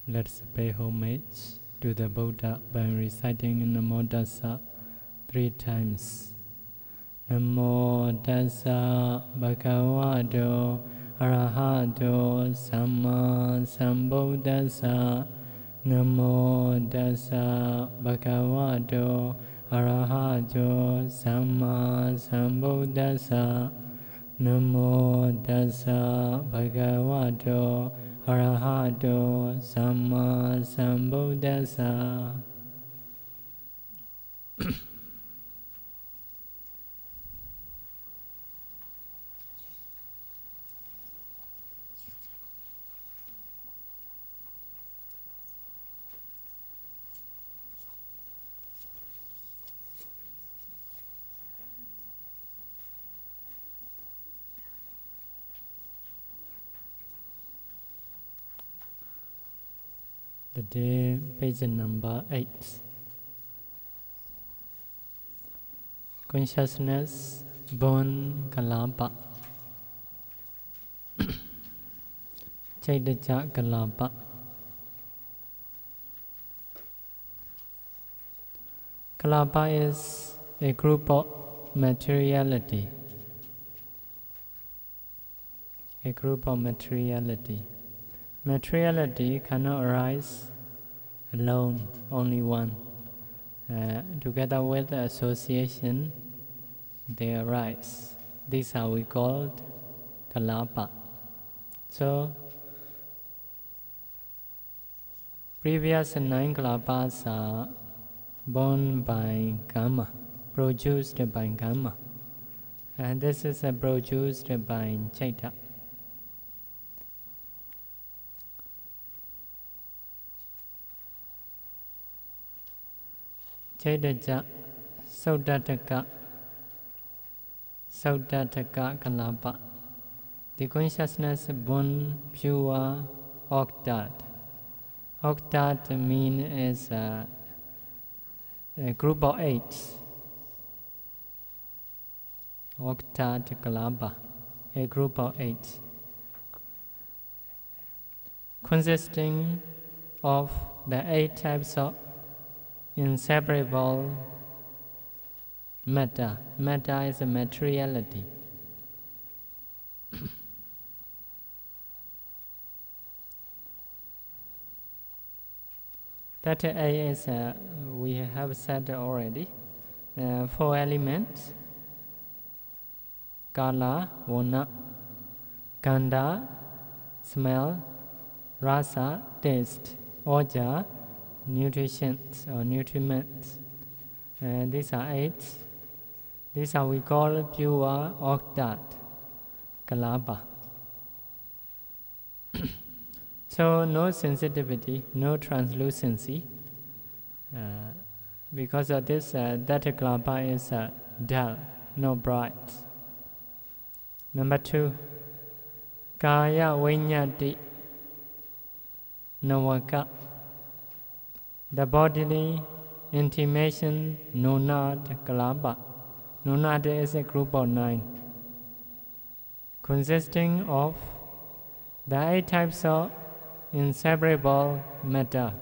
Let's pay homage to the Buddha by reciting Namo Tassa 3 times. Namo Tassa Bhagavato Arahato Samma Sambuddhassa. Namo Tassa Bhagavato Arahato Samma Sambuddhassa. Namo Tassa Bhagavato Arahato Samma Sambuddhassa. Today, page number 8. Consciousness born Kalāpa. Chaitanya Kalāpa. Kalāpa is a group of materiality. A group of materiality. Materiality cannot arise alone, only one. Together with the association, they arise. These are we called Kalāpa. So, previous 9 Kalāpas are born by karma, produced by karma. And this is produced by Chaitanya. Chaitanya Saudataka Kalāpa. The consciousness born pure octat. Octat means is a group of 8. Octat Kalāpa, a group of 8. Consisting of the 8 types of inseparable matter. Matter is a materiality. That A is, we have said already, 4 elements: Kala, Vana, Gandha, smell, Rasa, taste, Oja, nutritions or nutriments. These are 8. These are we call pure octat, Kalāpa. So no sensitivity, no translucency. Because of this, that Kalāpa is dull, no bright. Number 2, Kaya Viññati Navaka. The bodily intimation, Nonad Kalāpa. Nonad is a group of 9, consisting of the 8 types of inseparable matter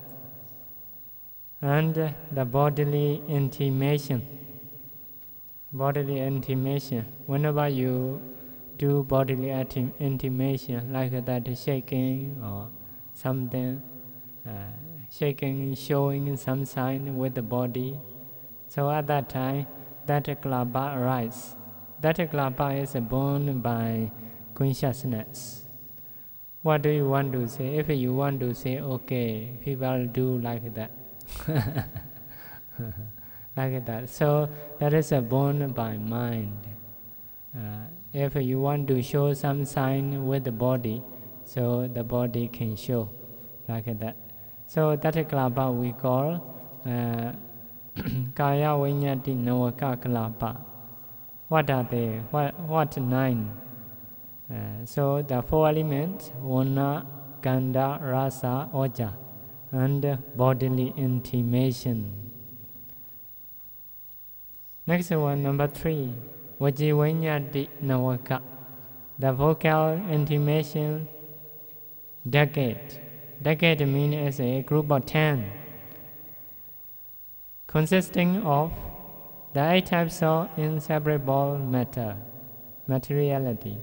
and the bodily intimation. Bodily intimation. Whenever you do bodily intimation, like that shaking or something, shaking, showing some sign with the body. So at that time, that Kalāpa arises. That Kalāpa is born by consciousness. What do you want to say? If you want to say, okay, people do like that. Like that. So that is born by mind. If you want to show some sign with the body, so the body can show like that. So that Kalāpa we call Kaya Viññati Navaka Kalāpa. What are they? What 9? So the 4 elements, Vana, Gandha, Rasa, Oja, and bodily intimation. Next one, number 3, Vaci Viññati Navaka. The vocal intimation decade. Decade means a group of 10, consisting of the 8 types of inseparable matter, materiality,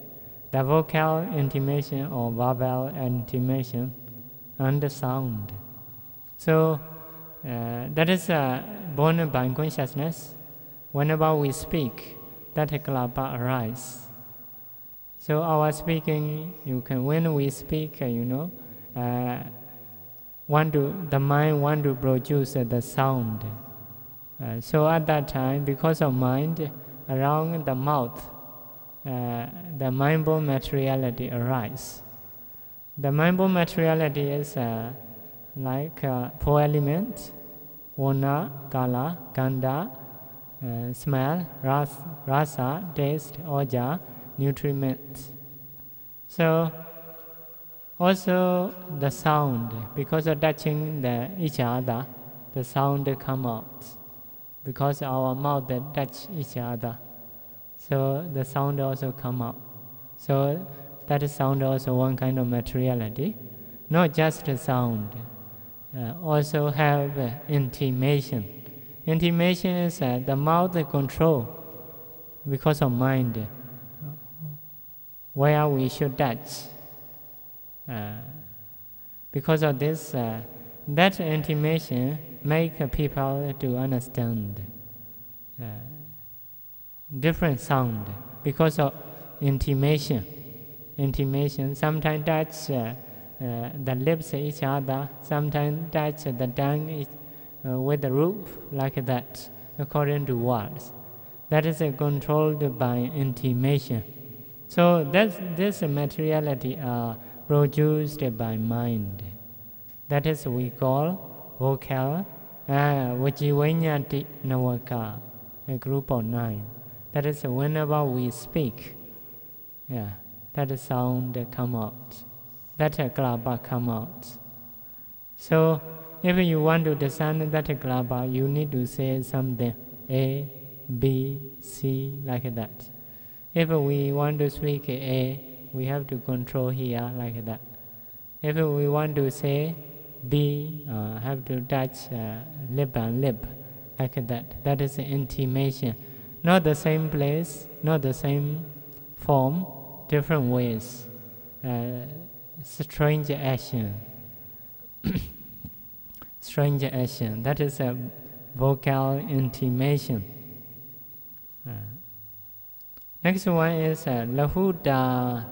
the vocal intimation or verbal intimation, and the sound. So that is born by consciousness. Whenever we speak, that Kalāpa arises. So our speaking, when we speak, the mind want to produce the sound. So at that time, because of mind, around the mouth, the mindful materiality arises. The mindful materiality is like 4 elements: Vana, Kala, Gandha, smell, rasa, taste, oja, nutriment. So also the sound, because of touching each other, the sound come out. Because our mouth touch each other, so the sound also come out. So that sound also one kind of materiality. Not just the sound, also have intimation. Intimation is the mouth control because of mind, where we should touch. Because of this, that intimation make people to understand different sound because of intimation. Intimation sometimes touch the lips each other, sometimes touch the tongue with the roof, like that, according to words. That is controlled by intimation. So this materiality are produced by mind. That is we call vocal Vajivanyati Navaka, a group of 9. That is whenever we speak, that sound come out, that Kalāpa come out. So if you want to discern that Kalāpa, you need to say something, A, B, C, like that. If we want to speak A, we have to control here, like that. If we want to say B, have to touch lip and lip, like that. That is intimation. Not the same place, not the same form, different ways. Strange action. Strange action. That is a vocal intimation. Next one is Lahuda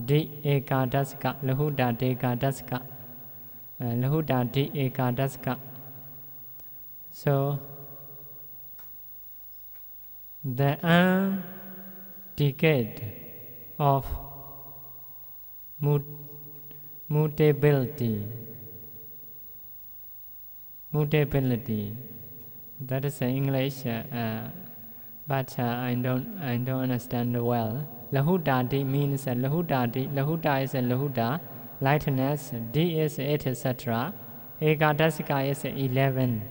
Di Ekadaska. Lahuda Di Ekadaska. Lahuda Di Ekadaska. So the decade of mutability. Mutability. That is English, but I don't understand well. Lahudadi means lahudadi. Lahuda is lahuda, lightness. D is 8, etc. Ekadasika is 11.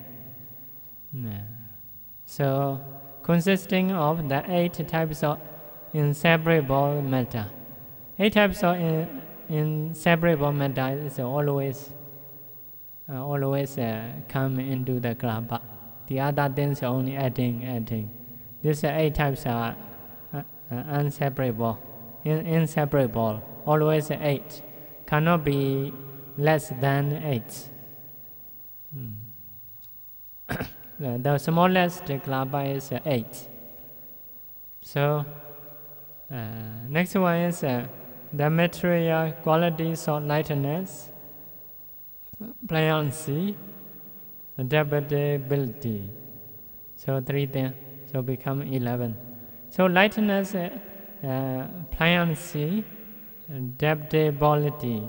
So consisting of the 8 types of inseparable matter. 8 types of inseparable matter is always come into the Kalāpa. The other things are only adding. These 8 types are inseparable, always 8. Cannot be less than 8. The smallest Kalāpa is 8. So next one is the material qualities of lightness, pliancy, adaptability. So 3 things, so become 11. So lightness, pliancy, adaptability.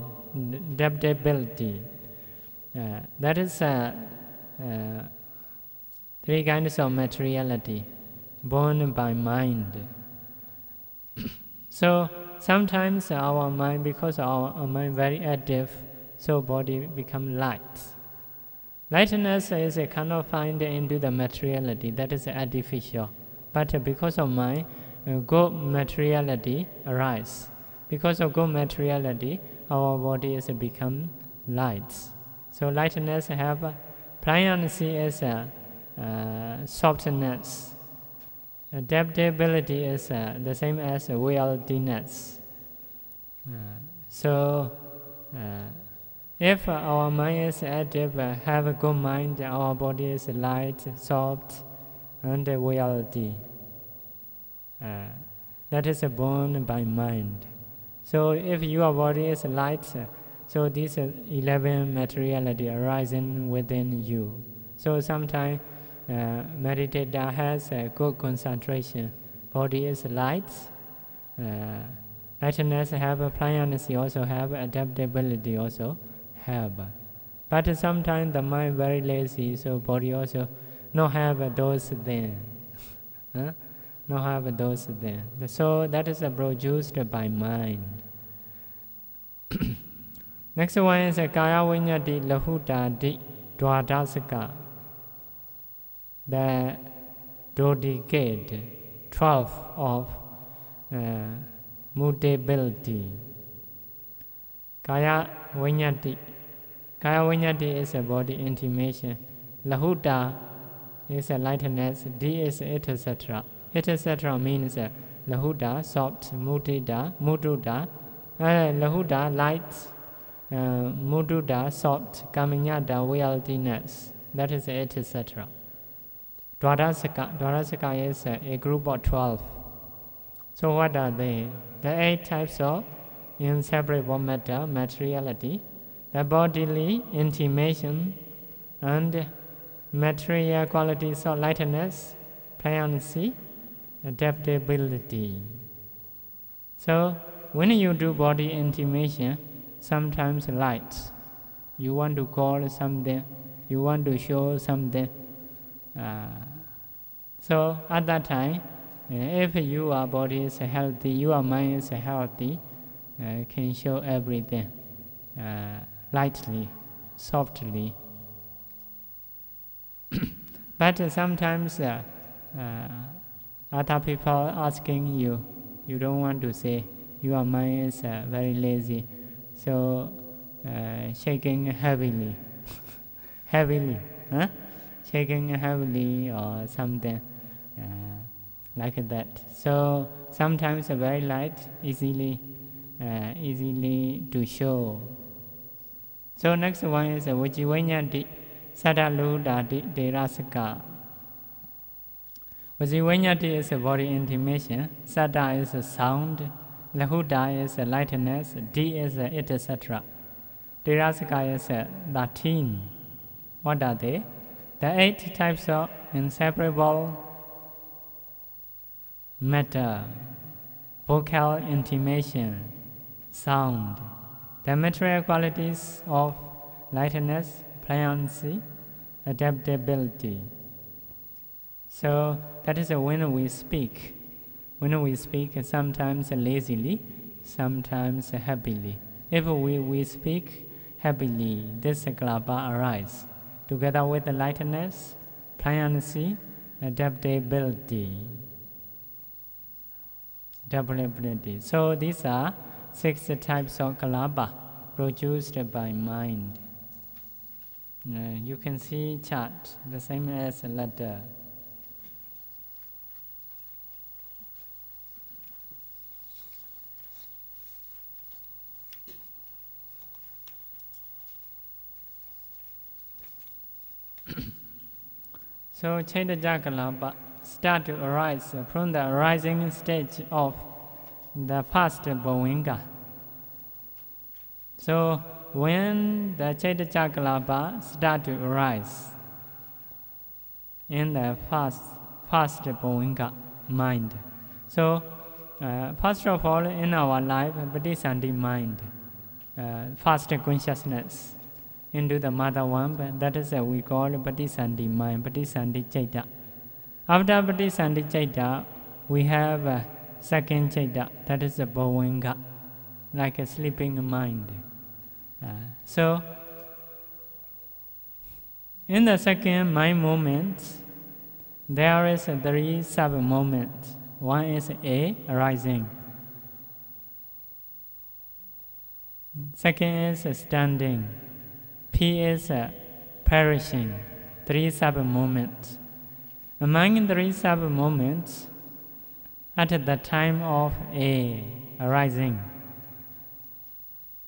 That is 3 kinds of materiality born by mind. So sometimes our mind, because our mind very active, so body become light. Lightness is cannot find into the materiality, that is artificial. But because of mind, good materiality arise. Because of good materiality, our body is become light. So lightness have pliancy is softness. Adaptability is the same as wieldiness. If our mind is active, have a good mind, our body is light, soft, and wieldy. That is born by mind. So if your body is light, so these 11 materiality arising within you. So sometimes meditator has a good concentration. Body is light. Lightness have a pliancy, also have adaptability, also have. But sometimes the mind very lazy, so body also not have those things. Not have those things. So that is produced by mind. Next one is Kaya Vinyati Lahutadi Dwadasaka. The dedicate 12 of mutability. Kaya Vinyati. Kaya Vinyati is a body intimation. Lahuta is a lightness. D is etc. Etc. means lahuta, soft, mududa. Lahuta, light, mududa, soft, kaminyada, wieldiness. That is etc. Dwadasaka is a group of 12. So what are they? The 8 types of inseparable matter, materiality, the bodily intimation, and material qualities of lightness, pliancy, adaptability. So when you do body intimation, sometimes light, you want to call something, you want to show something. So at that time, if your body is healthy, your mind is healthy, can show everything lightly, softly. But sometimes other people asking you, you don't want to say, your mind is very lazy, so shaking heavily, shaking heavily or something like that. So sometimes very light, easily to show. So next one is Vajivanyati Sadaluda Derasaka. Vajivanyati is a body intimation, Sada is a sound, Lahuda is a lightness, D is a etc. Derasaka is a 13. What are they? The 8 types of inseparable matter, vocal intimation, sound, the material qualities of lightness, pliancy, adaptability. So that is when we speak. When we speak, sometimes lazily, sometimes happily. If we speak happily, this Kalāpas arises together with the lightness, pliancy, adaptability. So these are 6 types of Kalāpas produced by mind. You can see chart, the same as a letter. So Chaitanya Kalāpas start to arise from the arising stage of the first Bhavinga. So when the Chaitanya Kalāpas start to arise in the first Bhavinga mind. So first of all in our life, Bodhisattva mind, first consciousness into the mother womb, that is we call Bodhisattva mind, Bodhisattva Chaitanya. After Bodhisattva Chaitanya, we have second Chaitanya, that is a Bhavinga, like a sleeping mind. So in the second mind moment, there is 3 sub-moments. One is A, arising. Second is standing. T is perishing, 3 sub-moments. Among 3 sub-moments, at the time of A arising,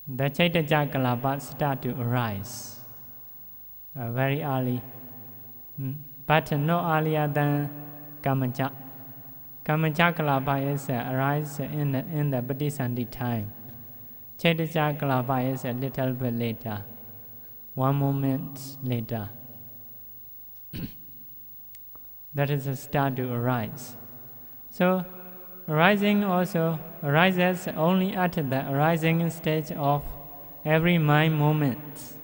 the Chaitanya Kalāpas start to arise very early, but no earlier than Kamacha. Kamacha Kalāpa is arise in the Bodhisattva time. Chaitanya Kalāpa is a little bit later, 1 moment later. That is a start to arise. So, arising also arises only at the arising stage of every mind moment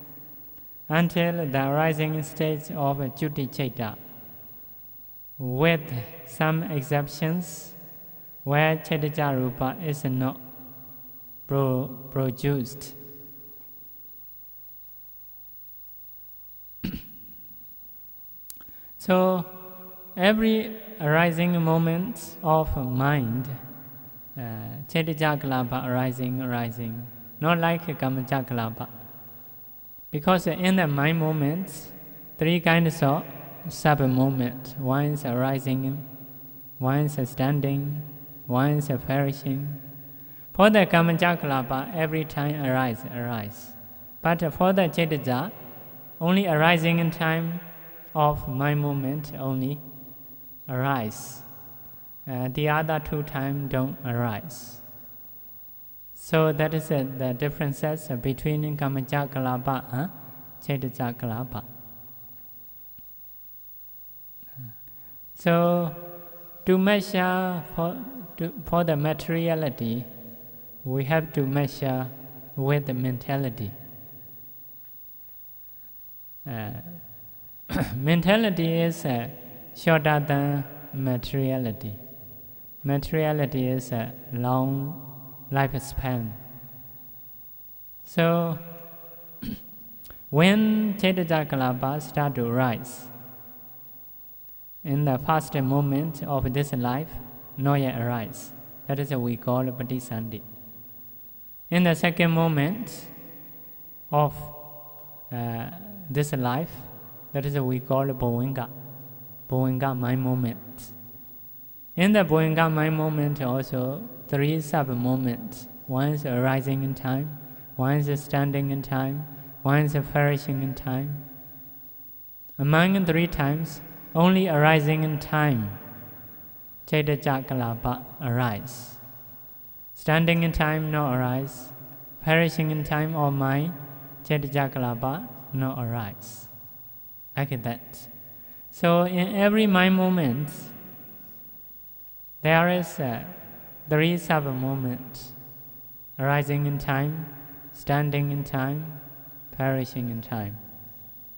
until the arising stage of Juti Chaita, with some exceptions where Chaitanya Rupa is not produced. So, every arising moment of mind, Chaitanya Kalāpa arising, not like Kamacha Kalāpa. Because in the mind moments, 3 kinds of sub-moments. One is arising, one is standing, one is perishing. For the Kamacha Kalāpa, every time arise. But for the Chaitanya, only arising in time of mind moment only arise. The other 2 times don't arise. So that is the differences between Kamacha Kalāpa and Chaitanya Kalāpa. So to measure for the materiality, we have to measure with the mentality. Mentality is shorter than materiality. Materiality is a long lifespan. So, when Chaitanya Kalāpa start to rise, in the first moment of this life, not yet arise. That is what we call Bodhisattva. In the second moment of this life, that is what we call Bhavanga mind moment. In the Bhavanga mind moment also, 3 sub-moments. One is arising in time, one is standing in time, one is perishing in time. Among 3 times, only arising in time, Chaitanya Kalāpa arise. Standing in time, no arise. Perishing in time or mind, Chaitanya Kalāpa no arise. Like that. So in every mind moment, there is 3 sub-moments. Arising in time, standing in time, perishing in time.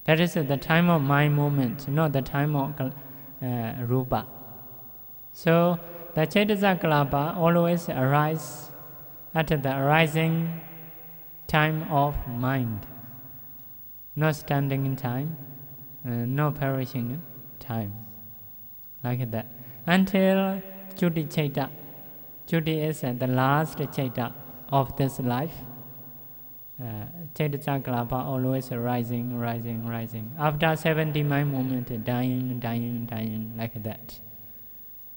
That is the time of mind moment, not the time of Rupa. So the Chaitanya Kalāpa always arise at the arising time of mind, not standing in time, no perishing in time, like that. Until Juti Chaita. Juti is the last Chaita of this life. Chaitanya Kalāpa always rising. After 70 mind moment, dying, like that.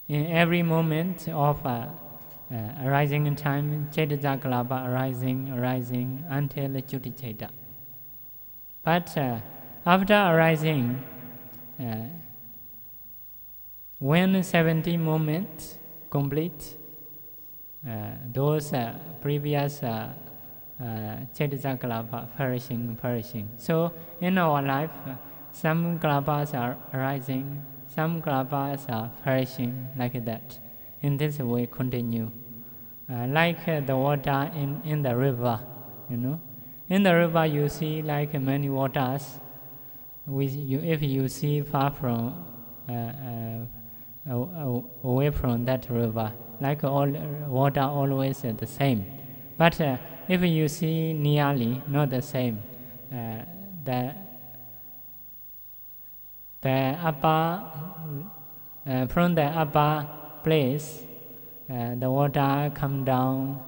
In every moment of arising in time, Chaitanya Kalāpa arising until Juti Chaita. But after arising, when 70 moments complete, those previous Chaitanya Kalāpa perishing. So in our life, some Kalāpas are arising, some Kalāpas are perishing, like that. In this way, continue. Like the water in the river, you know. In the river, you see like many waters. If you see far from away from that river, like all water always the same. But if you see nearly, not the same. The upper from the upper place, the water come down.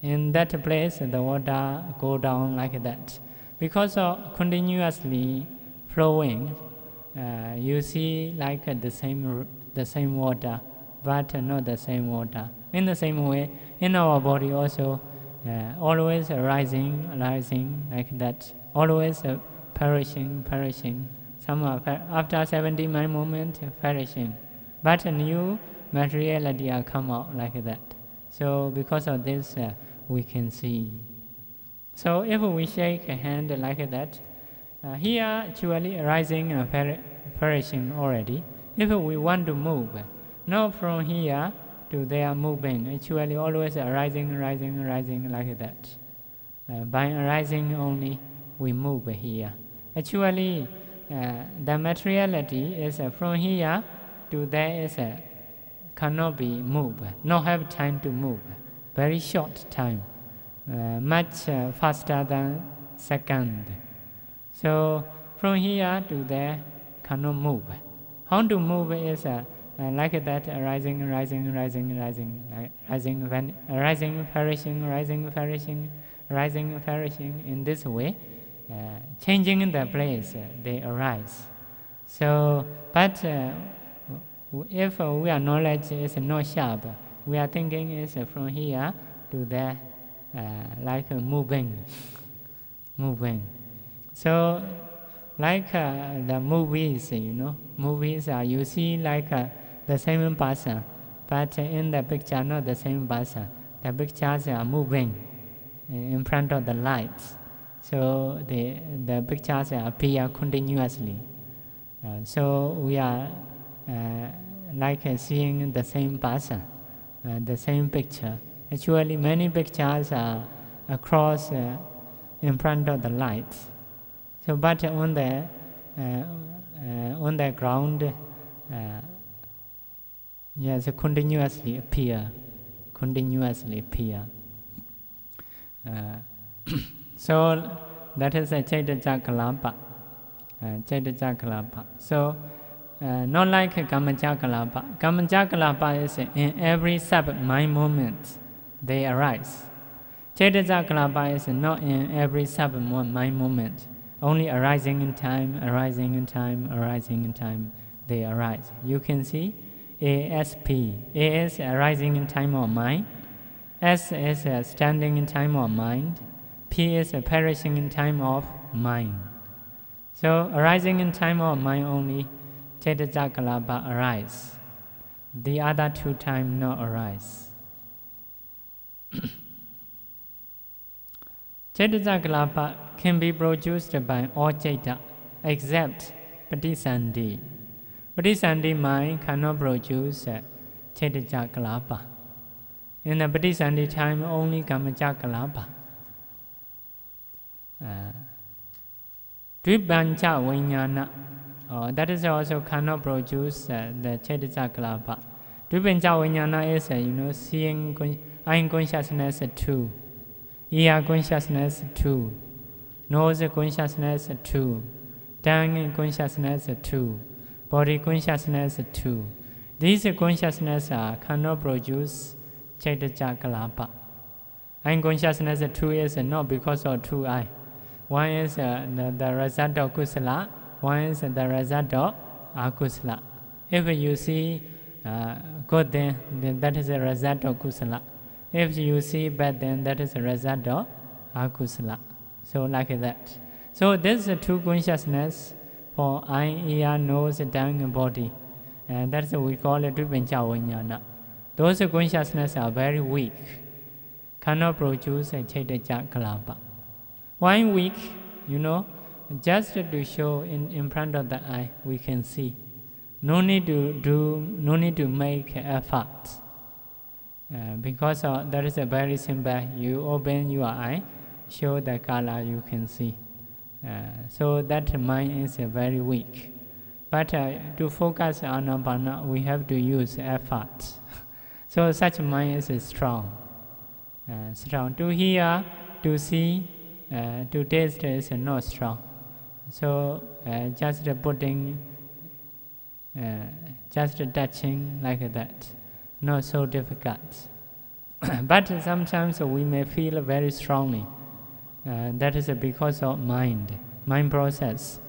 In that place, the water go down like that. Because of continuously flowing, you see like the same water, but not the same water. In the same way, in our body also, always rising like that, always perishing. Some are after 70 mind movement, perishing, but a new materiality are come out like that. So because of this, we can see. So if we shake a hand like that, here actually rising and perishing already. If we want to move, not from here to there moving, actually always rising like that. By arising only, we move here. Actually, the materiality is from here to there is cannot be moved, not have time to move. Very short time, much faster than second. So from here to there cannot move. How to move is like that, rising, perishing. In this way, changing the place, they arise. So, but if our knowledge is not sharp, we are thinking is from here to there, like moving. So, like the movies, movies you see like the same person, but in the picture not the same person. The pictures are moving in front of the lights, so the pictures appear continuously. So we are like seeing the same person, the same picture. Actually, many pictures are across in front of the lights. So, but on the ground, yes, continuously appear. So that is a Kalāpa. Kalāpa. So not like Kalāpa. Kalāpa is in every sub-mind moment they arise. Kalāpa is not in every sub-mind moment. Only arising in time, they arise. You can see ASP. A is arising in time of mind. S is standing in time of mind. P is perishing in time of mind. So arising in time of mind only, Kalāpa arise. The other two times not arise. Kalāpa can be produced by all Jeta except Patisandhi. Patisandhi mind cannot produce Kalāpa. In the Patisandhi time, only Kalāpa. Dvipancha Vijnana, that is also cannot produce the Kalāpa. Dvipancha Vijnana is, seeing eye consciousness 2, ear consciousness 2, nose consciousness 2, tongue consciousness 2, body consciousness 2. These consciousness cannot produce Kalāpa. Eye consciousness 2 is not because of 2 eye. One is the result of kusala, one is the result of akusala. If you see good, then that is a result of kusala. If you see bad, then that is a result of akusala. So like that. So this is 2 consciousness for eye, ear, nose, tongue, and body. And that's what we call it Dvipancha Vijnana. Those consciousness are very weak. Cannot produce a Kalāpa. Why weak? Just to show in front of the eye, we can see. No need to make effort. Because that is a very simple. You open your eye, show the color, you can see. So that mind is very weak. But to focus on Anapana, we have to use effort. So such mind is strong. Strong to hear, to see, to taste is not strong. So just putting, just touching like that, not so difficult. But sometimes we may feel very strongly. That is because of mind process,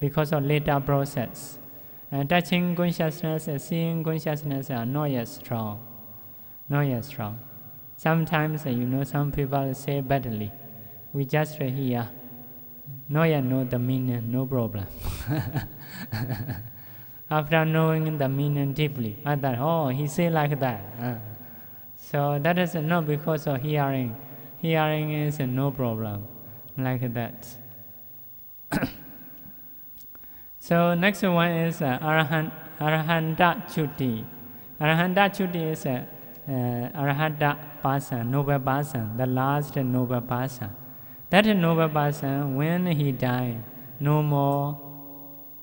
because of later process. Touching consciousness and seeing consciousness are not yet strong. Sometimes, some people say badly. We just hear, not yet know the meaning, no problem. After knowing the meaning deeply, I thought, oh, he say like that. So that is not because of hearing. Hearing is no problem, like that. So next one is Arahanta Chuti. Arahanta Chuti is Arahanta person, noble person, the last noble person. That noble person, when he died, no more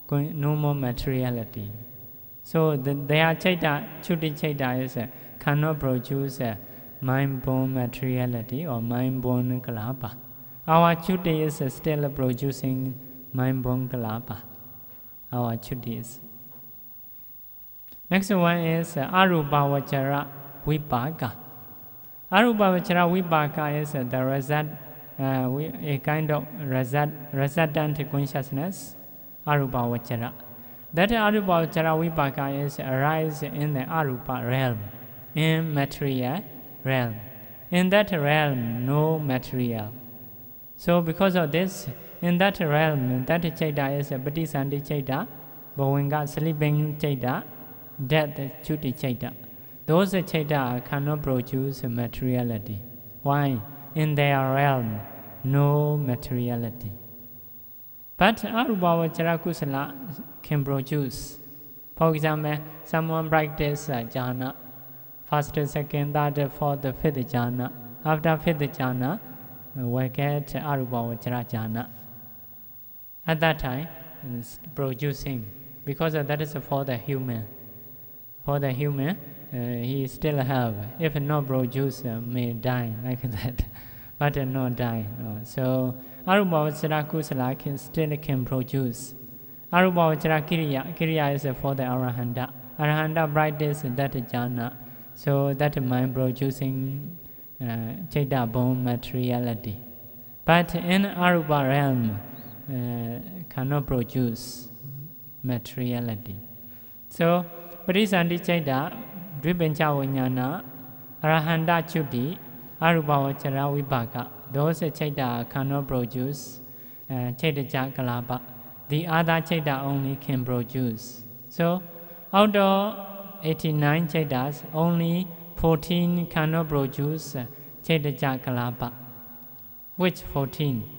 materiality. So their Chuti Chaita is cannot produce mind-born materiality or mind-born Kalāpa. Our Chuti is still producing mind-born Kalāpa. Our Chuti is. Next one is Arupavachara Vipaka. Arupavachara Vipaka is the result, a kind of resident consciousness, Arupavachara. That Arupavachara Vipaka is arise in the Arupa realm, in material realm. In that realm, no material. So because of this, in that realm, that Chaita is a Bodhisattva Chaita, Bhavinga sleeping Chaita, death Chuti Chaita. Those Chaita cannot produce materiality. Why? In their realm, no materiality. But Arupavachara Kusala can produce. For example, someone practice jhana, first, second, third, fourth, fifth jhana. After fifth jhana, we get Arupavachara jhana. At that time, it's producing, because that is for the human. For the human, he still have. If not produce, may die like that, but not die. So Arupavachara Kusala still can produce. Arupavachara Kiriya is for the Arahanta. Arahanta practice that jhana, so that mind producing Chaita born materiality. But in Arupa realm, cannot produce materiality. So, Bodhisattva Chaita, Dripancha Vijnana, Arahanta Chuti, Arupavachara Vipaka, those Chaita cannot produce Chaita Kalāpa. The other Chaita only can produce. So, out of 89 Chaitas, only 14 cannot produce Chaita Kalāpa. Which 14?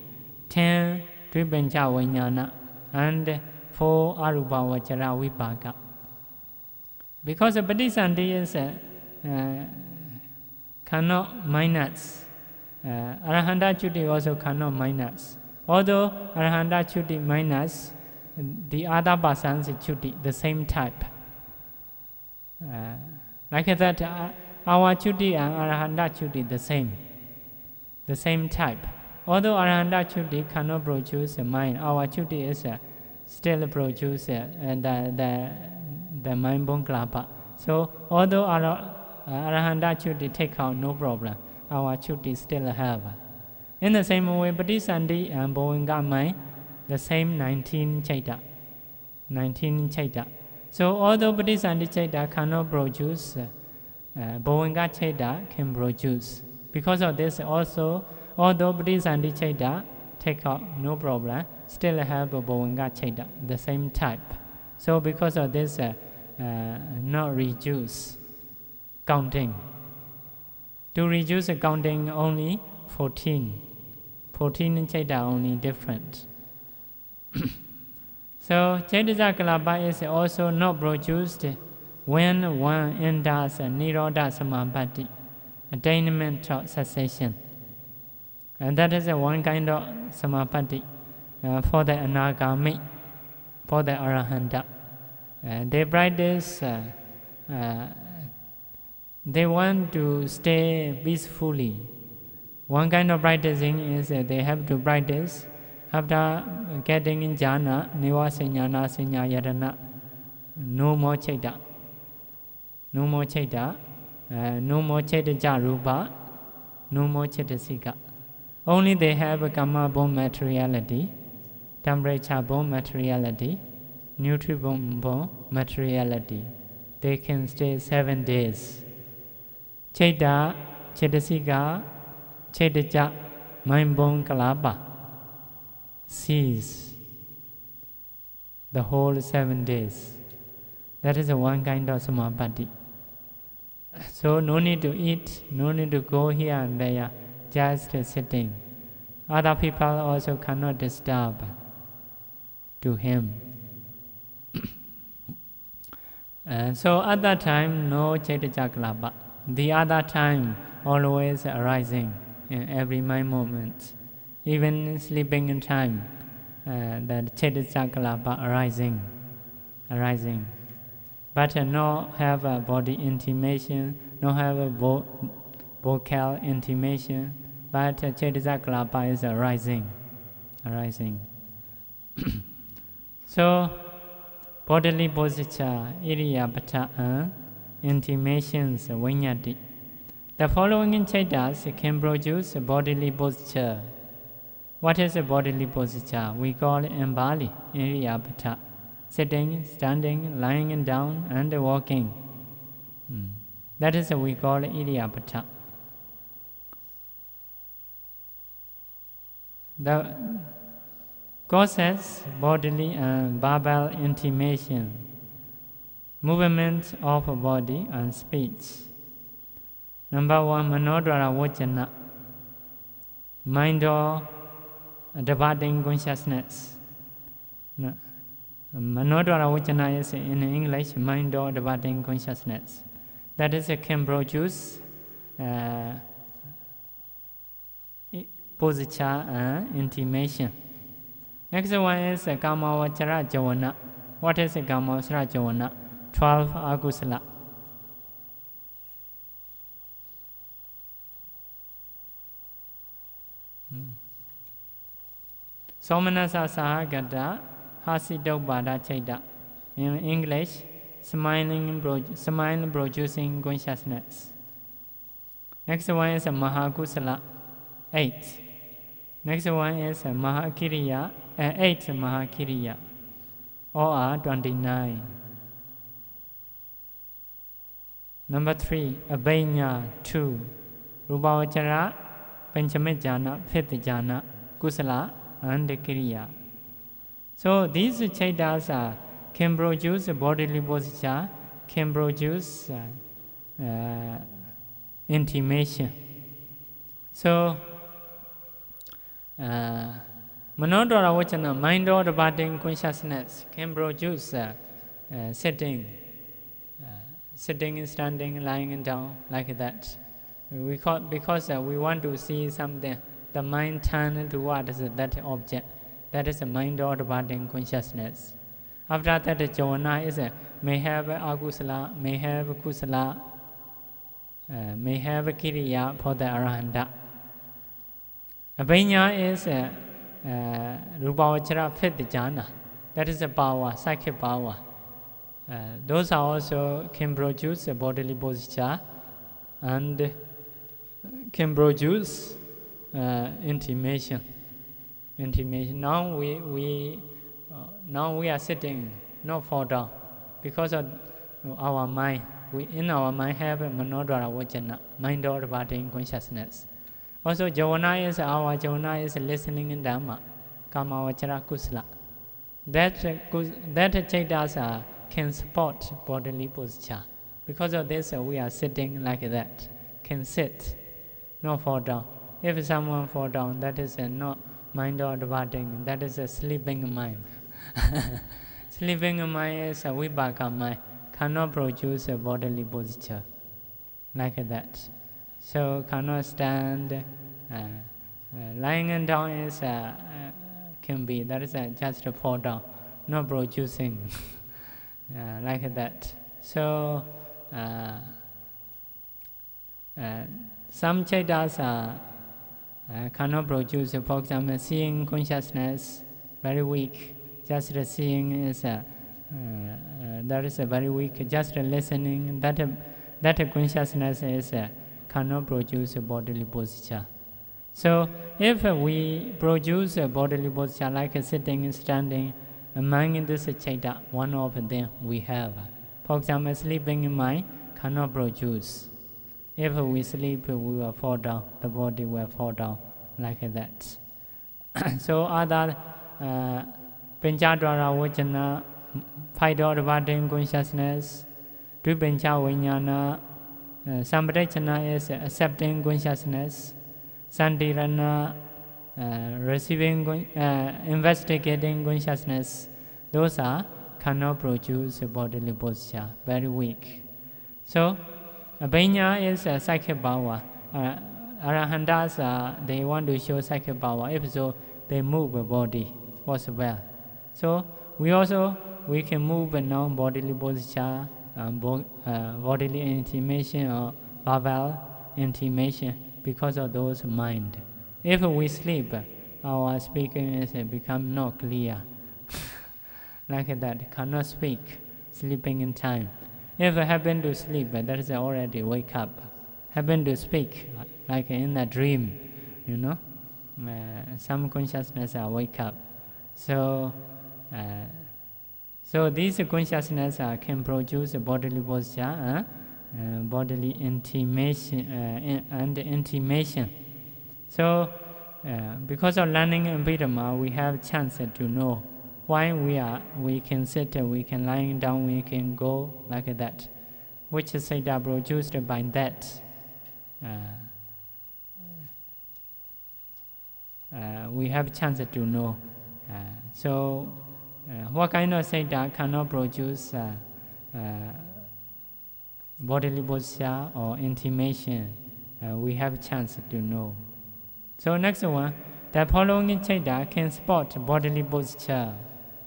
10 Dripancha Vijnana and 4 Arupavachara Vipaka. Because Bodhisattva is cannot minus. Arahanta Chuti also cannot minus. Although Arahanta Chuti minus, the other persons Chuti, the same type. Like that, our Chuti and Arahanta Chuti the same type. Although Arahanta Chuti cannot produce a mind, our Chuti is still produce the mind-born Kalāpa. So, although Arahanta Chuti take out, no problem, our Chuti still have. In the same way, Bodhisattva and Bhavinga mind, the same 19 Chaita. So, although Bodhisattva Chaita cannot produce, Bhavinga Chaita can produce. Because of this, also, although Bodhisattva Chaita take out, no problem, still have a Bhavinga Chaita, the same type. So, because of this, not reduce counting. To reduce the counting, only 14 Chaita only different. So Chaita Kalāpa is also not produced when one enters a Nirodha Samapatti, attainment of cessation. And that is one kind of Samapatti for the Anagami, for the Arahanta. They practice, they want to stay peacefully. One kind of practicing is they have to practice after getting in jhana, niva sinyana sinya yadana, no more chaita. no more Chaitaja Rupa, no more Chaitasika. Only they have a karma-born materiality, temperature-born materiality, nutrient-born materiality. They can stay 7 days. Chaita, Chaitasika, Chaitaja, mind-born Kalāpas cease the whole 7 days. That is one kind of samapatti. So no need to eat, no need to go here and there, just sitting. Other people also cannot disturb to him. So at that time, no Chaitaja Kalāpas. The other time, always arising in every mind moment. Even sleeping in time, that Chaitaja Kalāpas arising. But no have a body intimation, no have a vocal intimation, but Chaitaja Kalāpas is arising. So, bodily posture, Iriyapata, and intimations, Vinyati. The following chaitas can produce a bodily posture. What is a bodily posture? We call it in Bali, Iriyapata. Sitting, standing, lying down, and walking. That is what we call Iriyapata. The causes bodily and verbal intimation, movement of body and speech. Number 1, Manodwara Vajana, mind or departing consciousness. Manodwara Vajana is in English, mind or departing consciousness. That is can produce posture and intimation. Next one is Kamavachara Javana. What is Kamavachara Javana? 12 Akusala. Somanasa Sahagata Hasidobada Chaita. In English, smile producing consciousness. Next one is Mahakusala, 8. Next one is Mahakiriya, 8 Mahakiriya, or 29. Number 3, Abhidhamma, 2. Rupavachara, Panchamit Jhana, 5th Jhana, Kusala, and Kiriya. So these chaitas can produce bodily posture, can produce intimation. So, Manodwara Vajana, mind or departing consciousness, can produce sitting, standing, lying down, like that. Because we want to see something, the mind turns towards that object. That is a mind or departing consciousness. After that, Javana is may have Akusala, may have Kusala, may have Kiriya for the Arahanta. Abhidhamma is Rupavachara 5th Jhana. That is a power, psychic power. Those are also can produce a bodily posture and can produce intimation. Now we are sitting, not fall down, because of our mind. We in our mind have a Manodwara Vajana, mind or departing consciousness. Also, Javana is listening in Dhamma, Kamavachara Kusala. That chaitas can support bodily posture. Because of this, we are sitting like that. Can sit, not fall down. If someone fall down, that is not mind or departing, that is a sleeping mind. Sleeping mind is a vipaka mind, cannot produce a bodily posture like that. So cannot stand. Lying down is can be, that is just a fall down, not producing like that. So some chaitas cannot produce, for example, seeing consciousness, very weak. Just seeing is that is very weak. Just listening, that consciousness is cannot produce a bodily posture. So if we produce a bodily posture like sitting, standing, among this chaita, one of them we have. For example, sleeping in mind cannot produce. If we sleep, we will fall down, the body will fall down like that. So other Panchadwara Vajana, Five-Order consciousness, Dvipancha Vijnana, Sampradachana is accepting consciousness, Santirana, receiving, investigating consciousness, those are cannot produce a bodily posture, very weak. So, Abhidhamma is a psychic power. Arahantas, they want to show psychic power. If so, they move the body as well. So, we can move a non-bodily posture, bodily intimation or verbal intimation because of those mind. If we sleep, our speaking is become not clear. Like that, cannot speak, sleeping in time. If I happen to sleep, that is already wake up. Happen to speak, like in a dream, you know. Some consciousness are wake up. So these consciousness can produce a bodily posture, bodily intimation and intimation. So, because of learning Abhidhamma, we have chance to know why we can sit, we can lying down, we can go like that. Which is produced by that. We have chance to know. So, what kind of Saita cannot produce bodily posture or intimation? We have chance to know. So next one, the following chaita can support bodily posture,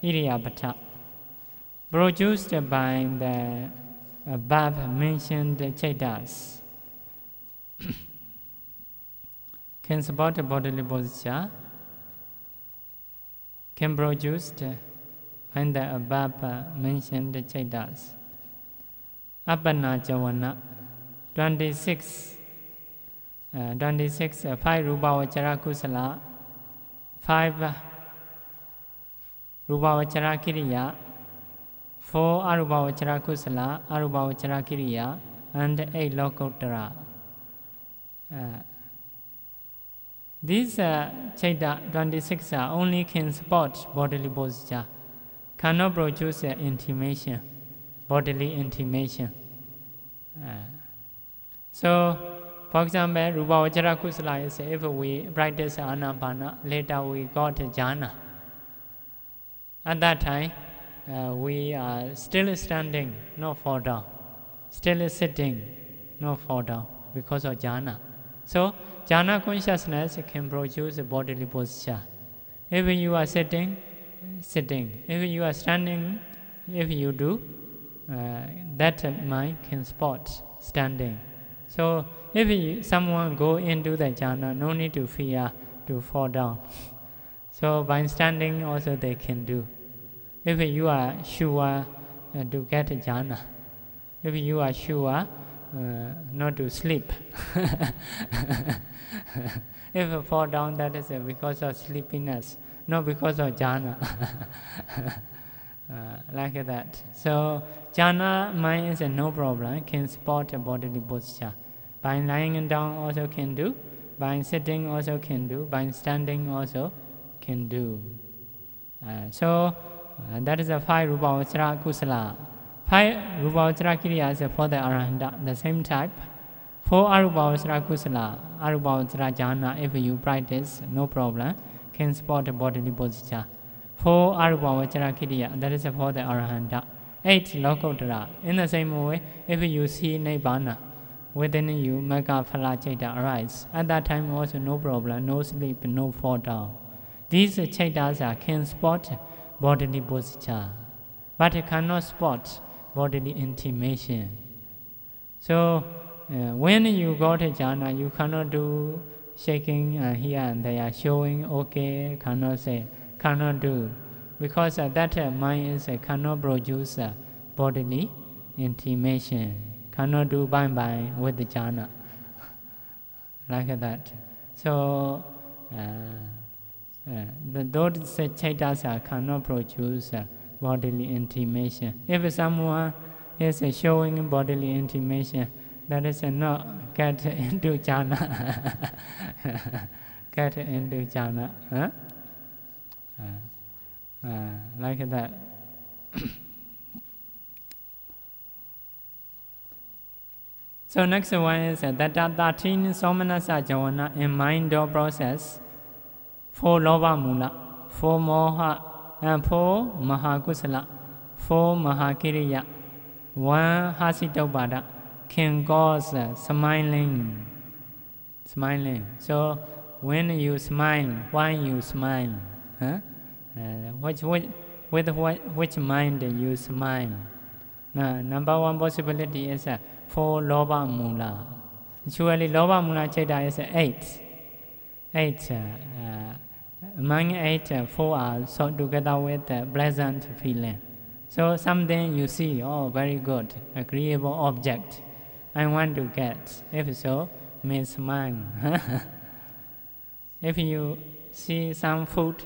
Iriyabhata, produced by the above mentioned chaitas. Can support bodily posture, can produce by the above mentioned chaitas. Appana Jawana, 26, 5 Rupavachara Kusala, 5 Rupavachara Kiriya, 4 Arupavachara Kusala, Arupavachara Kiriya, and 8 Lokottara. These chaita 26 only can support bodily posture, cannot produce intimation, bodily intimation. So, for example, Rupavachara Kusala is if we practice Anapana, later we got jhana. At that time, we are still standing, not fall down. Still sitting, not fall down because of jhana. So, jhana consciousness can produce a bodily posture. If you are sitting, sitting. If you are standing, if you do, that mind can support standing. So, if someone go into the jhana, no need to fear to fall down. So, by standing also they can do. If you are sure to get jhana, if you are sure not to sleep, if you fall down, that is because of sleepiness, not because of jhana. Like that. So, jhana mind is no problem, can support a bodily posture. By lying down also can do, by sitting also can do, by standing also can do. So, that is the 5 Rupavachara Kusala. 5 Rupavachara Kiriyas for the Arahanta, the same type. 4 Arupavachara Kusala, Arupavachara Jhana, if you practice, no problem, can support a bodily posture. 4 Arupavachara Kiriya, that is for the Arahanta. 8 Lokottara, in the same way, if you see Nibbana, within you, Magga Phala Chaita arise. At that time also no problem, no sleep, no fall down. These chaitas can support bodily posture, but cannot support bodily intimation. So, when you go to jhana, you cannot do shaking here and there, showing okay, cannot say, cannot do. Because that mind is cannot produce bodily intimation, cannot do by with the jhana, like that. So those chaitas cannot produce bodily intimation. If someone is showing bodily intimation, that is not get into jhana. Get into jhana, huh? Like that. So next one is that 13 somanasa javana in mind or process, 4 loba mula, 4 moha, and 4 mahakusala, 4 mahakiriya, 1 hasitobada can cause smiling. Smiling. So when you smile, why you smile? Huh? Which mind you smile? Number 1 possibility is 4 loba mula. Actually, loba mula chaita is 8. 8. Among 8, 4 are so together with pleasant feeling. So something you see, oh, very good, agreeable object, I want to get. If so, may smile. If you see some food,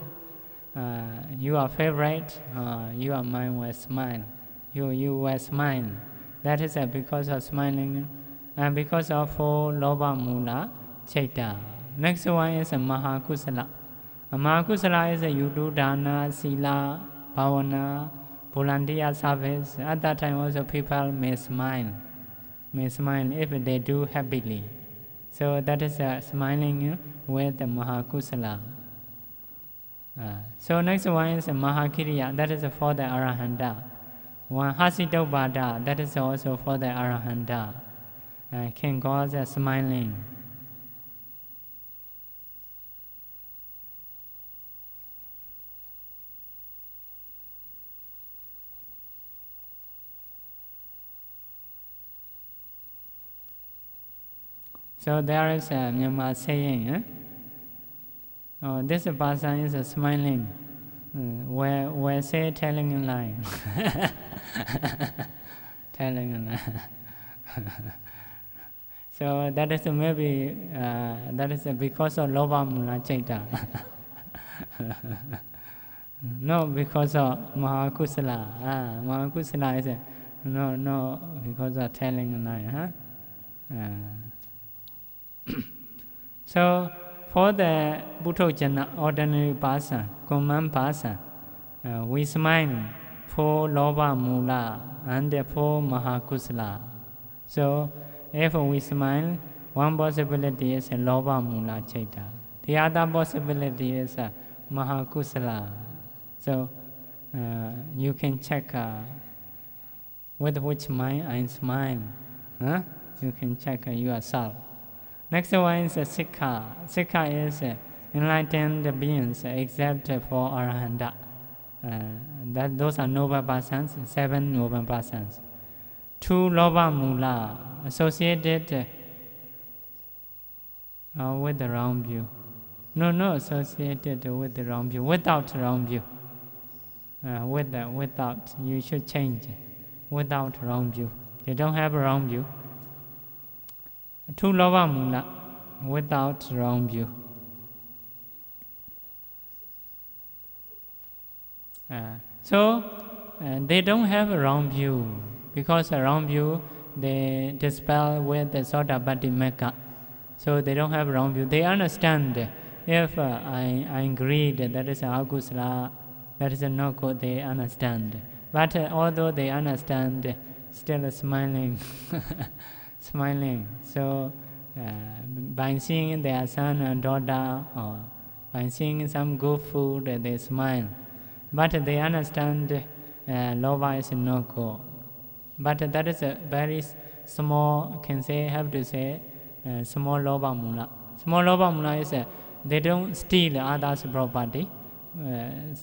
your favorite, your mind will smile. You will smile. That is because of smiling, and because of 4 loba mula chaita. Next one is mahakusala. Mahakusala is you do dana, sila, bhavana, volunteer service. At that time also people may smile if they do happily. So that is smiling with the mahakusala. So next one is mahakiriya, that is for the arahanta. 1 hasitobada, that is also for the arahanta. Can cause smiling. So there is a Myanmar saying, oh, this person is smiling. We're say telling a lie. Telling a lie. So that is maybe that is because of loba mula chaita. No, because of mahakusala. Mahakusala is no because of telling a lie. So for the Buddhojana, ordinary person, common person, we smile for loba mula and for mahakusala. So if we smile, one possibility is loba mula chaita. The other possibility is mahakusala. So you can check with which mind I smile. You can check yourself. Next one is Sikha. Sikha is enlightened beings except for Arahanta. Those are noble persons, 7 noble persons. 2 loba mula associated with the wrong view. No, associated with the wrong view, without wrong view. Without, you should change. Without wrong view. They don't have a wrong view. 2 loba mula without wrong view. So they don't have a wrong view, because a wrong view they dispel with the Sotapatti Mekka. So they don't have a wrong view. They understand if I greed, that is akusala, that is not good, they understand. But although they understand, still smiling. Smiling. So by seeing their son and daughter, or by seeing some good food, they smile. But they understand loba is no good. But that is a very small, have to say, small loba mula. Small loba mula is they don't steal others' property.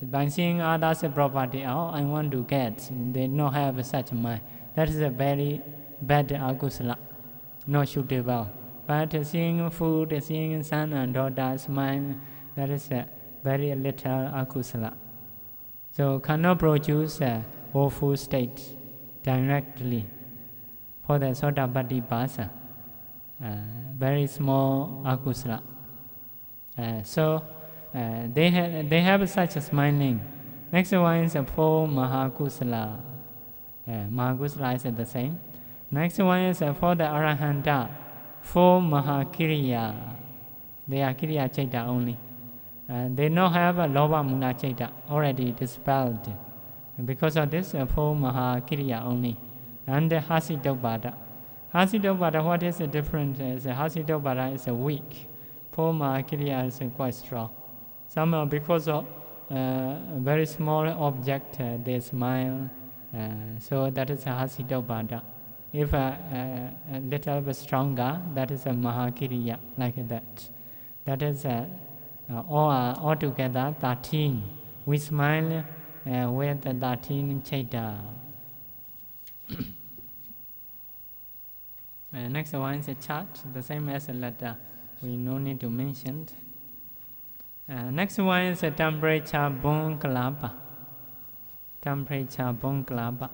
By seeing others' property, oh, I want to get, they don't have such mind. That is a very bad akusala, not suitable. But seeing food, seeing son and daughter smile, that is a very little akusala. So cannot produce a woeful state directly. for the Sotapatti person. Very small akusala. So they have such a smiling. Next one is 4 Mahakusala. Mahakusala is the same. Next one is for the Arahanta, 4 Mahakiriya. They are Kiriya Chaita only. They don't have a Loba Mula Chaita already dispelled. Because of this, 4 Mahakiriya only. And the Hasidobhata. Hasidobhata, what is the difference? Hasidobhata is weak. 4 Mahakiriya is quite strong. Somehow because of very small object, they smile. So that is a Hasidobhata. If a little bit stronger, that is a Mahakiriya, like that. That is all together 13. We smile with the 13 Chaita. Next one is a chart, the same as a letter. We no need to mention. Next one is a temperature bone Kalāpa. Temperature bone Kalāpa.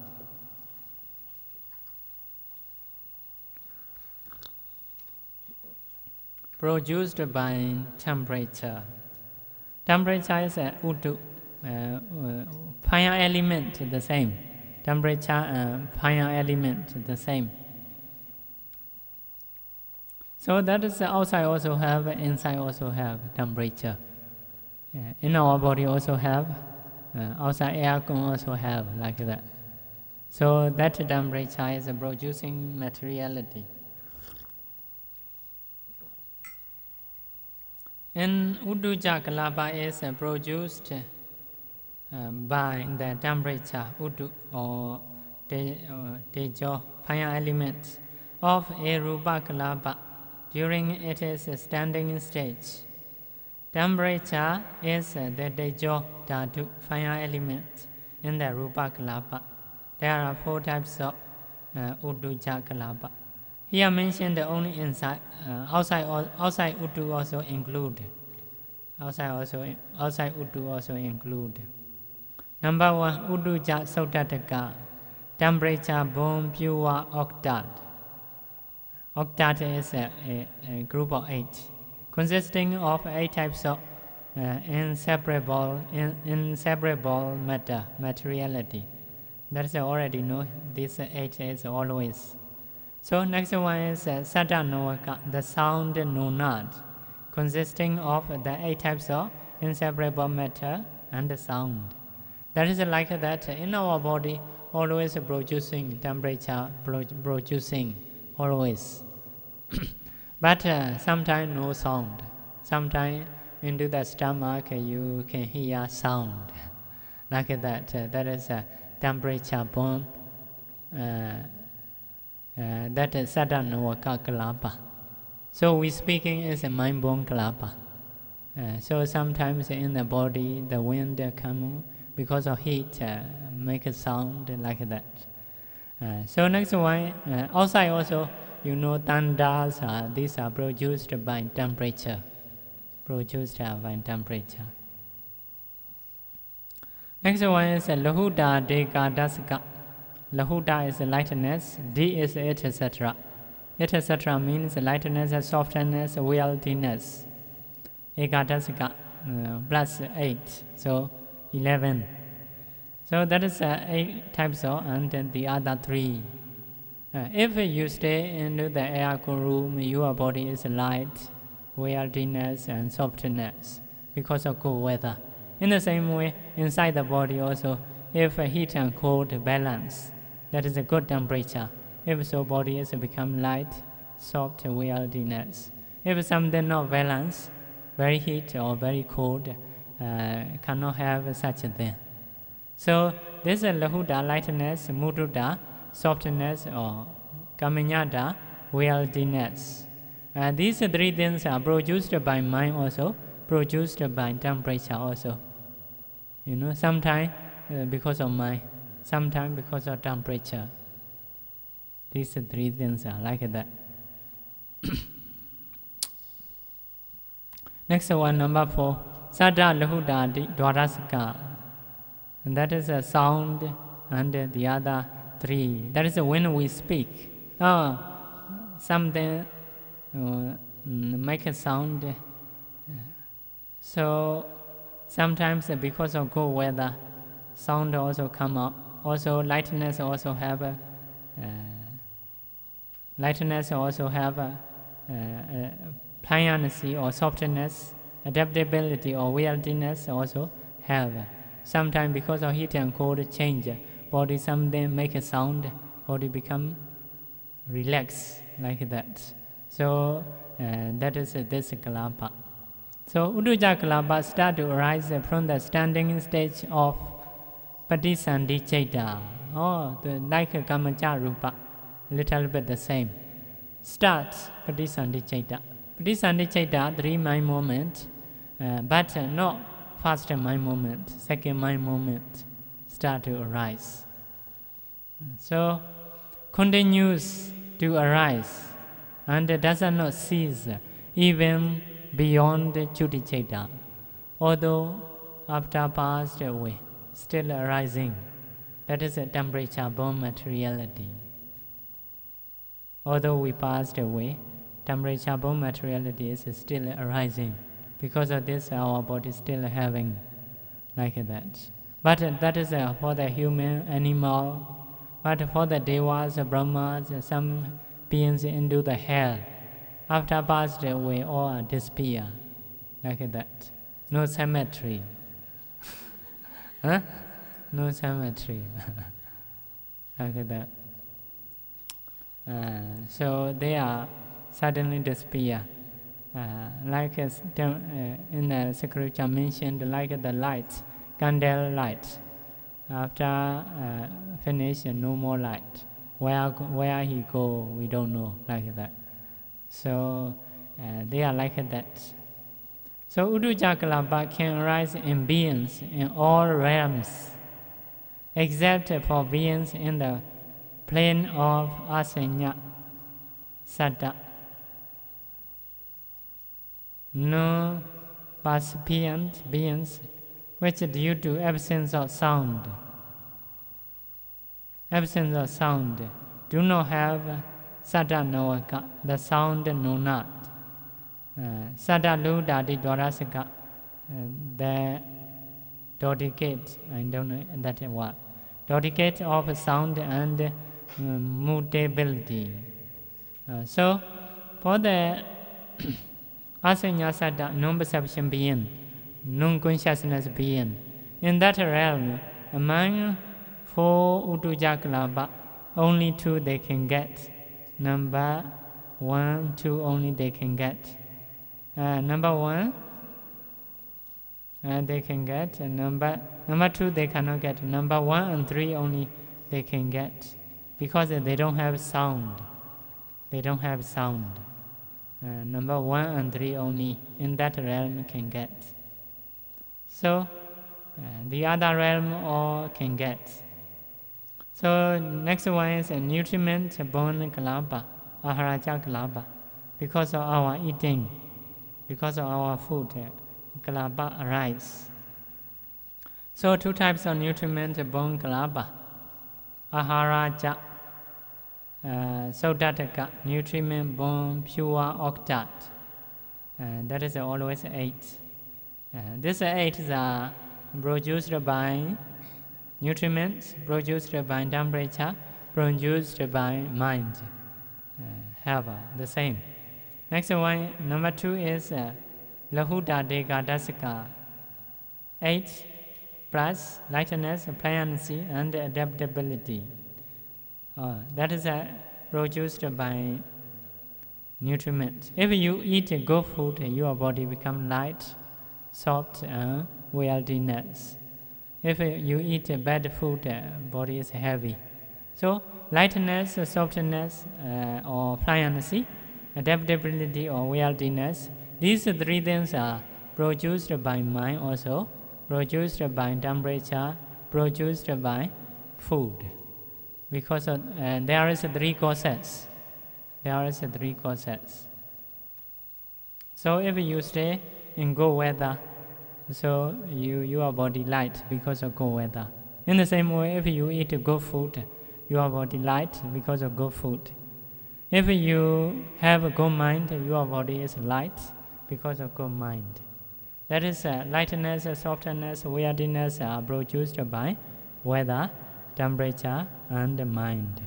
Produced by temperature. Temperature is a Udu. Fire element, the same. Temperature and fire element, the same. So that is outside also have, inside also have temperature. In our body also have, outside aircon also have, like that. So that temperature is producing materiality. And Udduja Kalāpa is produced by the temperature, Uddu or Tejo, fire element of a Rupa Kalāpa during its standing stage. Temperature is the Tejo Dhatu, fire element in the Rupa Kalāpa. There are 4 types of Udduja Kalāpa. Here mentioned only inside, outside Uddu also include. Outside Uddu also include. Number 1, Udduja Sautataka, temperature bone pure octet. Octet is a group of 8, consisting of 8 types of inseparable matter, materiality. That's already know. This 8 is always. So next one is Sada Novaka, the sound nonad, consisting of the 8 types of inseparable matter and the sound. That is like that in our body, always producing temperature, producing, always. But sometimes no sound. Sometimes into the stomach you can hear sound. Like that. That is a temperature born. That is Sadanavaka Kalāpa. So we speaking is a mind-born Kalāpa. So sometimes in the body the wind come because of heat make a sound like that. So next one, outside also you know thunders, these are produced by temperature. Produced by temperature. Next one is Lahuda Dekadasaka. Lahuda is lightness, D is it, etc. It, etc. means lightness, softness, wieldiness. Ekadasaka plus 8, so 11. So that is 8 types of, and then the other 3. If you stay in the aircon room, your body is light, wieldiness, and softness because of cold weather. In the same way, inside the body also, if heat and cold balance, that is a good temperature. If so, body is become light, soft, wieldiness. If something not balance, very heat or very cold, cannot have such a thing. So this is Lahuda, lightness, Mududa, softness, or Kaminyada, wieldiness. These 3 things are produced by mind also, produced by temperature also. You know, sometimes because of mind, sometimes because of temperature. These 3 things are like that. Next one, number 4, Sada Lahuda Dwarasaka. And that is a sound, and the other 3. That is when we speak. Something make a sound. So sometimes because of cold weather, sound also come out. Also lightness also have a pliancy or softness, adaptability or weightiness also have. Sometimes because of heat and cold change, body something make a sound, body become relaxed like that. So that is this Kalāpa. So Uddhacca Kalāpa start to arise from the standing stage of Patisandhi Chaita. Like Kamacha Rupa, little bit the same. Start Patisandhi Chaita. Patisandhi Chaita, 3 mind movement, but not first mind movement, second mind movement start to arise. So continues to arise and does not cease even beyond Chuti Chaita, although after passed away, still arising. That is a temperature-born materiality. Although we passed away, temperature-born materiality is still arising. Because of this, our body is still having like that. But that is for the human, animal. But for the devas, brahmas, some beings into the hell, after passed away, all disappear like that. No symmetry. No symmetry. Like that. So they are suddenly disappear. Like in the scripture mentioned, like the light, candle light. After finish, no more light. Where he go, we don't know, like that. So they are like that. So Uddhacca Kalāpa can arise in beings in all realms, except for beings in the plane of Asanya Satta. No percipient beings which due to absence of sound do not have Satta Navaka, the sound know not. Satta Ludadi Dwarasika, the dodicate, I don't know that word. Dodicate of sound and mutability. So for the Asanya Satta, non-perception being, non-consciousness being, in that realm, among 4 Uddhacca Kalāpa, only 2 they can get. Number 1, 2 only they can get. Number 1 they can get. Number 2 they cannot get. Number 1 and 3 only they can get, because they don't have sound. They don't have sound. Number 1 and 3 only in that realm can get. So the other realm all can get. So next one is a nutriment-born Kalāpa, Aharaja Kalāpa. Because of our eating, because of our food, Kalāpa arise. So 2 types of nutriment-born Kalāpa, Aharaja, Sodataka, nutriment-born pure octat. That is always 8. These 8 are produced by nutriments, produced by temperature, produced by mind. Have the same. Next one, number 2 is Lahuta Degadasika. 8 plus lightness, pliancy, and adaptability. That is produced by nutriment. If you eat good food, your body becomes light, soft, and weightiness. If you eat bad food, body is heavy. So lightness, softness, or pliancy, adaptability or weightiness, these 3 things are produced by mind also, produced by temperature, produced by food. Because there is 3 causes. There is 3 causes. So if you stay in good weather, so your body light because of good weather. In the same way, if you eat good food, your body light because of good food. If you have a good mind, your body is light because of good mind. That is, lightness, softness, weirdness are produced by weather, temperature, and mind.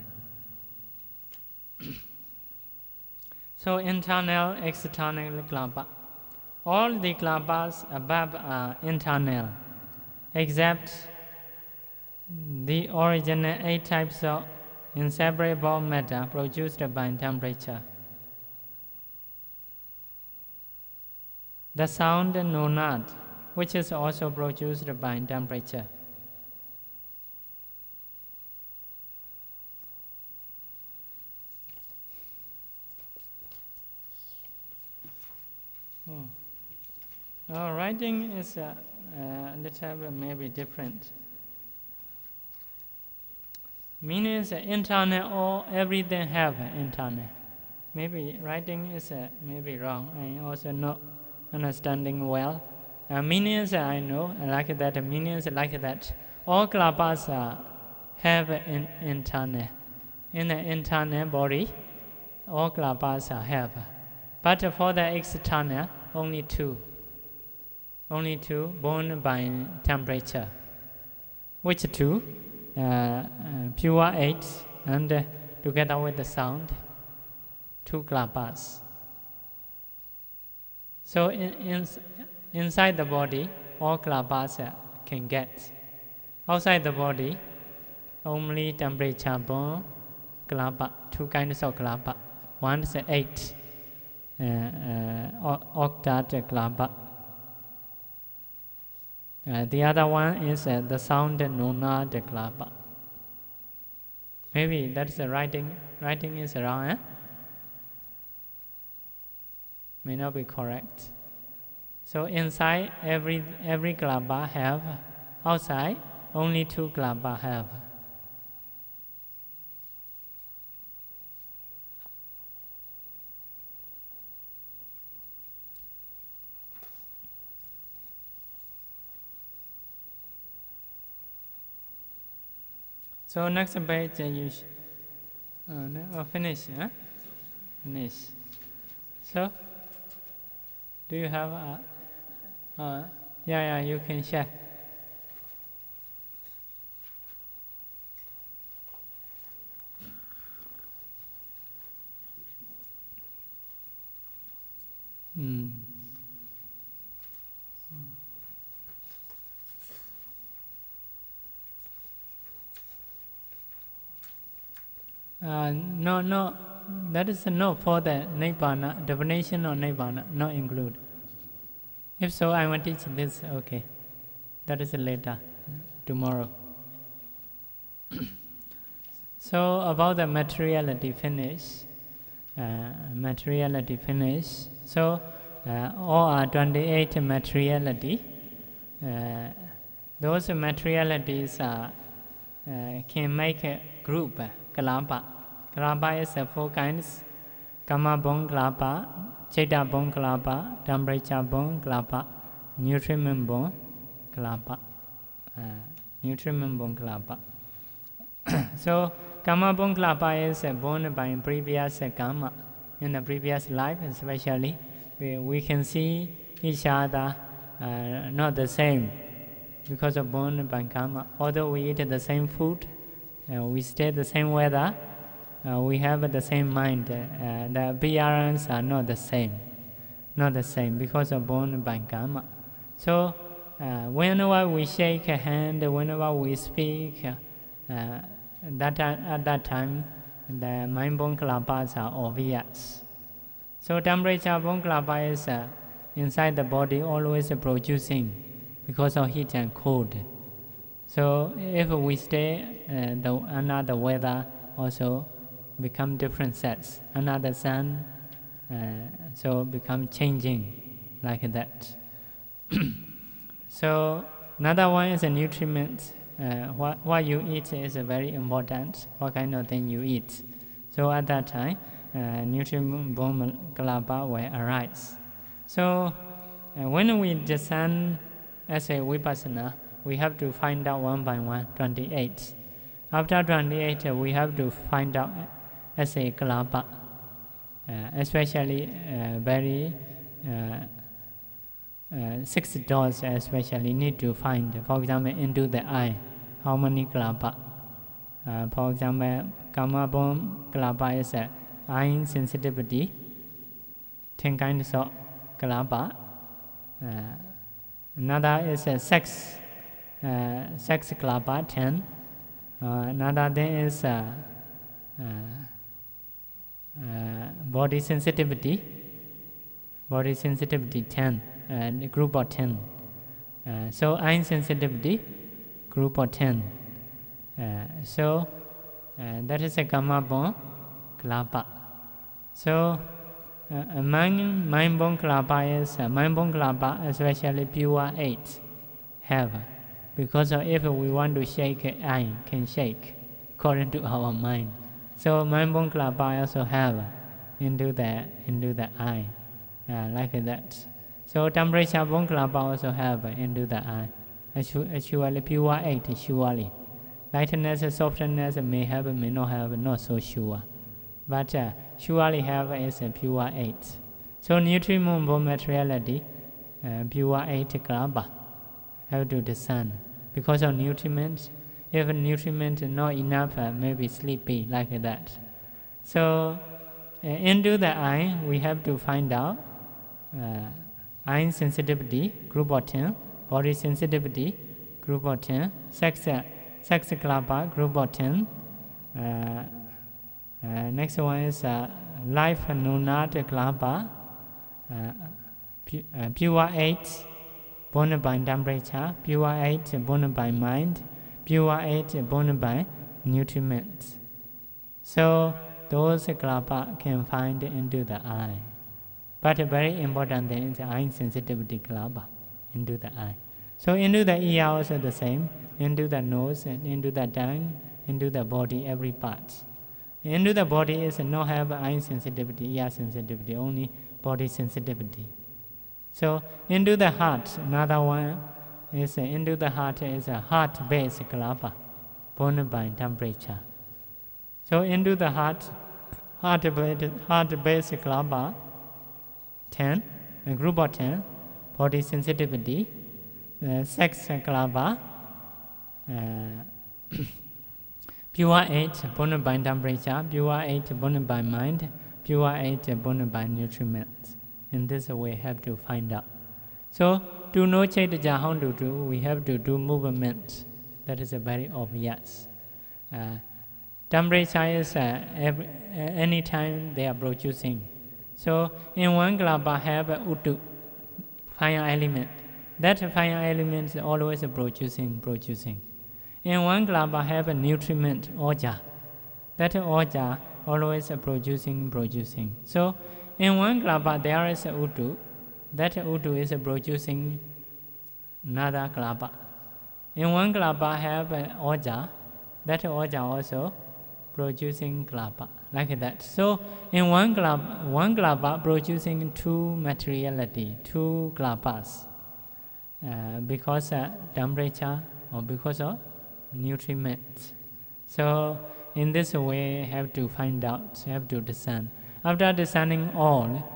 So internal, external Kalāpa. All the Kalāpas above are internal, except the original 8 types of inseparable matter produced by temperature. The sound nonad, which is also produced by temperature. Writing is a little bit maybe different. Meaning is internal, or everything have internal. Maybe writing is maybe wrong. I also not understanding well. Meaning is I know like that. Meaning is like that. All Kalāpas have an internal. In the internal body, all Kalāpas have. But for the external, only 2. Only 2 born by temperature. Which 2? Pure 8 and together with the sound, 2 Kalāpas. So inside the body, all Kalāpas can get. Outside the body, only temperature born Kalāpa, 2 kinds of Kalāpa. One is 8 octet Kalāpa. The other one is the sound nonad Kalāpa. Maybe that's the writing. Writing is wrong. May not be correct. So inside every Kalāpa have. Outside only 2 Kalāpa have. So next page you finish, huh? Finish. So do you have yeah, you can share. No, that is no for the Nibbana, definition of Nibbana, not include. If so, I will teach this, okay. That is later, tomorrow. So about the materiality finish. So all are 28 materiality. Those materialities can make a group, Kalāpa. Kalāpa is 4 kinds: Kamma-born Kalāpa, Citta-born Kalāpa, temperature-born Kalāpa, nutriment-born Kalāpa. So Kamma-born Kalāpa is born by previous karma. In the previous life especially, we can see each other not the same because of born by karma. Although we eat the same food, we stay the same weather, we have the same mind, the appearance are not the same because of born by karma. So whenever we shake a hand, whenever we speak, at that time the mind-born Kalāpas are obvious. So temperature-born Kalāpa is inside the body always producing because of heat and cold. So if we stay under the weather, also become different sets. Under the sun, so become changing like that. So another one is a nutriment. What you eat is very important. What kind of thing you eat. So at that time, nutriment-born Kalāpa will arise. So when we descend as a vipassana, we have to find out one by one, 28. After 28, we have to find out as a Kalāpa. especially very 6 doors especially need to find. For example, into the eye, how many Kalāpas? For example, Kama-born Kalāpa is eye sensitivity, 10 kinds of Kalāpa. Another is sex Kalāpa, 10. Another thing is body sensitivity, 10, and group of 10. So eye sensitivity, group of 10. So that is a Kama-born Kalāpa. So among mind-born Kalāpa is mind-born Kalāpa, especially pure 8 have. Because if we want to shake an eye, can shake according to our mind. So mind-born Kalāpa also have into the eye, like that. So temperature-born Kalāpa also have into the eye. Actually pure 8, surely. Lightness, softness may have, may not have, not so sure. But surely have is pure 8. So nutriment-born materiality, pure 8 Kalāpa, have to discern. Because of nutriment, if nutriment is not enough, maybe sleepy, like that. So into the eye, we have to find out eye sensitivity, group of 10, body sensitivity, group of 10, sex Kalāpa, group of 10. Next one is life nunat Kalāpa, pure 8, born by temperature, pure 8, born by mind, pure 8, born by nutriment. So those Kalāpa can find into the eye. But a very important thing is eye sensitivity Kalāpa into the eye. So into the ear also the same, into the nose, and into the tongue, into the body, every part. Into the body is not have eye sensitivity, ear sensitivity, only body sensitivity. So into the heart, another one is into the heart is a heart-based Kalāpa, born by temperature. So into the heart-based Kalāpa, 10, a group of 10, body sensitivity, sex Kalāpa, pure 8, born by temperature, pure 8, born by mind, pure 8, born by nutriment. In this way, have to find out. So, to know Chaitanya how to do, we have to do movement. That is very obvious. Temperature is any time they are producing. So, in one Kalāpa have Uttu, fire element. That fire element is always producing. In one Kalāpa have a nutriment, Oja. That Oja always producing. So, in one Kalāpa there is a Uttu. That Uttu is producing another Kalāpa. In one Kalāpa have Oja. That Oja also producing Kalāpa, like that. So in one Kalāpa producing two materiality, two Kalāpas, because temperature or because of nutriment. So in this way have to find out, have to discern. After discerning all,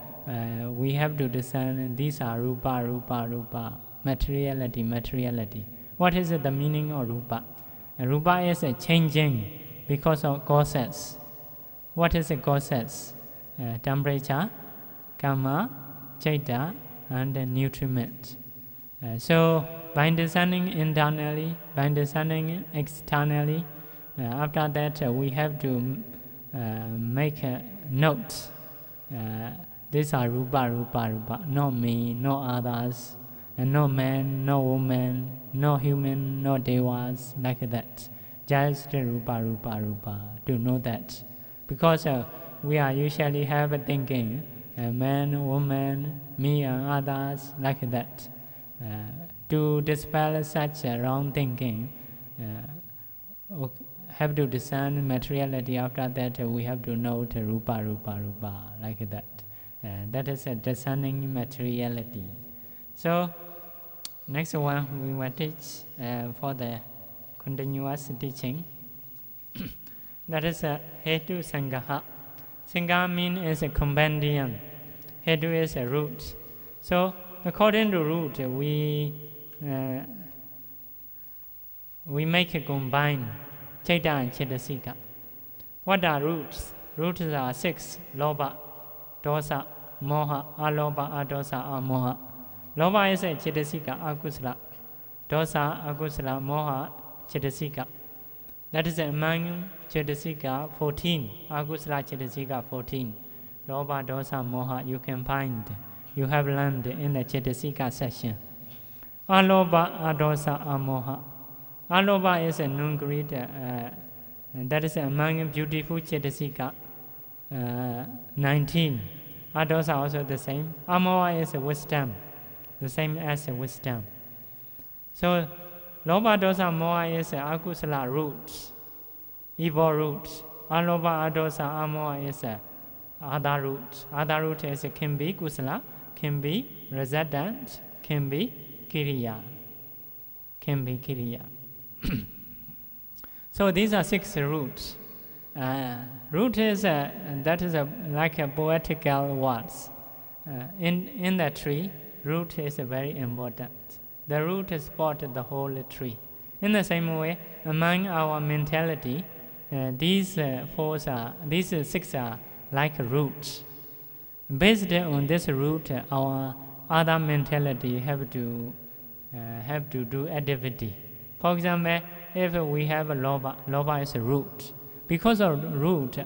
we have to discern these are rupa, materiality. What is the meaning of rupa? Rupa is changing because of causes. What is the causes? Temperature, karma, chaita, and nutriment. So by discerning internally, by discerning externally, after that we have to make a note. These are rupa, not me, no others, and no man, no woman, no human, no devas, like that. Just rupa, to know that. Because we are usually have a thinking, man, woman, me and others, like that. To dispel such wrong thinking, have to discern materiality. After that we have to note rupa, like that. That is a discerning materiality. So next one we will teach for the continuous teaching. That is Hetu Sangaha. Singha mean is a compendium. Hedu is a root. So according to root, we make a combine Chaita and Chetasika. What are roots? Roots are 6: Loba, Dosa, Moha, Aloba, Adosa, Amoha. Loba is a Chetasika, Akusala. Dosa, Akusala, Moha, Chetasika. That is among Chetasika 14. Akusala Chetasika 14. Loba, Dosa, Moha, you can find. You have learned in the Chetasika section. Aloba, Adosa, Amoha. Aloba is a non-greed, and that is among beautiful Chetasika 19. Adosa also the same. Amoha is a wisdom, the same as a wisdom. So, Loba, Dosa, Moha is akusala roots, evil roots. Aloba, Adosa, Amoha is other root. Other root is can be kusala, can be resident, can be kiriya. Can be kiriya. So these are 6 roots. Root is that is like a poetical words. In the tree, root is very important. The root supports the whole tree. In the same way, among our mentality, these 6 are like roots. Based on this root, our other mentality have to do activity. For example, if we have a loba is a root. Because of root,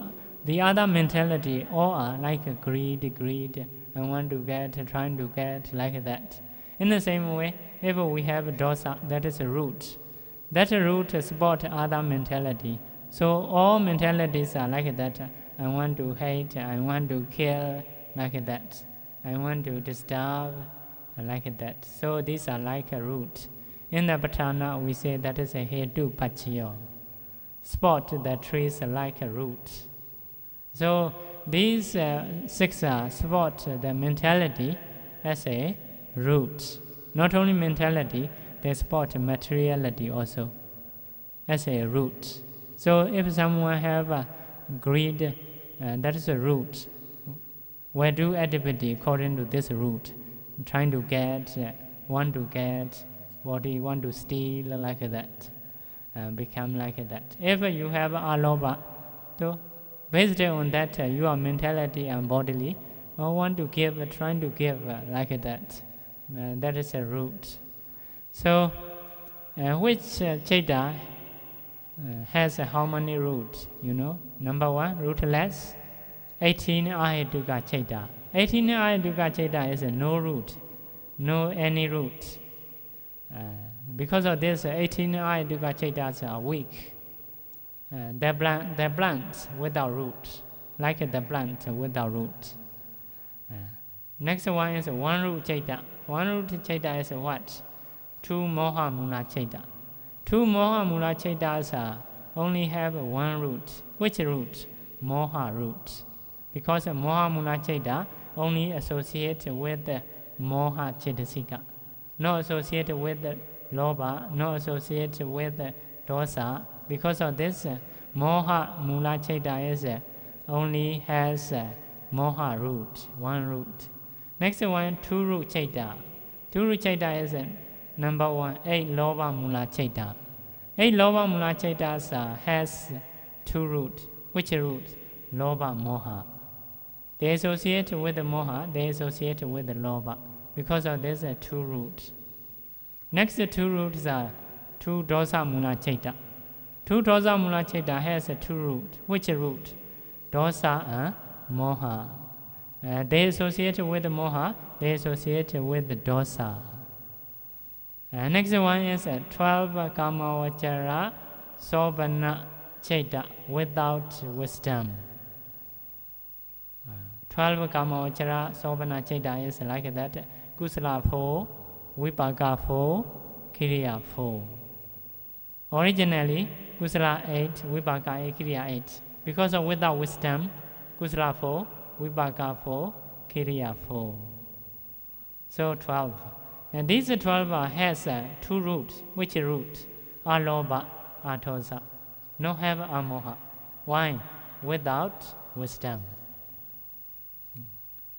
the other mentality all are like greed, I want to get, trying to get, like that. In the same way, if we have a dosa, that is a root. That root supports other mentality. So all mentalities are like that. I want to hate, I want to kill, like that. I want to disturb, like that. So these are like a root. In the Patana, we say that is a hedu pachiyo. Spot the trees like a root. So these 6 support the mentality as a root. Not only mentality, they support materiality also as a root. So if someone have a greed, that is a root. We do activity according to this root. Trying to get, want to get, body want to steal, like that. Become like that. If you have aloba, so based on that, your mentality and bodily, want to give, trying to give, like that. That is a root. So, which Chaita has how many roots? You know, number 1, rootless. 18 Ahetuka Chaita. 18 Ahetuka Chaita is no root, no any root. Because of this, 18 Ahetuka Chaitas are weak. They're plants without root, like the plant without root. Next one is 1 root Chaita. 1 root Chaita is what? 2 Moha Mula Chaita. 2 Moha Mula Chaitas only have 1 root. Which root? Moha root. Because Moha Mula Chaita only associate with the Moha Chetasika. No associated with the loba, no associated with the dosa. Because of this, moha mula chaita is only has moha root, 1 root. Next one, 2 root chaita. 2 root chaita is number 1, 8 loba mula chaita. 8 loba mula chaitas has 2 root. Which root? Loba moha. They associate with the moha, they associate with the loba. Because of this, 2 roots. Next 2 roots are 2 dosa mula chaita. 2 dosa mula chaita has 2 roots. Which root? Dosa and moha. They associate with the moha, they associate with the dosa. Next one is 12 kamavachara sobana chaita, without wisdom. 12 kamavachara sobana chaita is like that. Kusala 4, Vipaka 4, Kiriya 4. Originally, Kusala 8, Vipaka 8, Kiriya 8. Because of without wisdom, Kusala 4, Vipaka 4, Kiriya 4. So 12. And these 12 has 2 roots. Which root? Aloba, Atosa. No have amoha. Why? Without wisdom.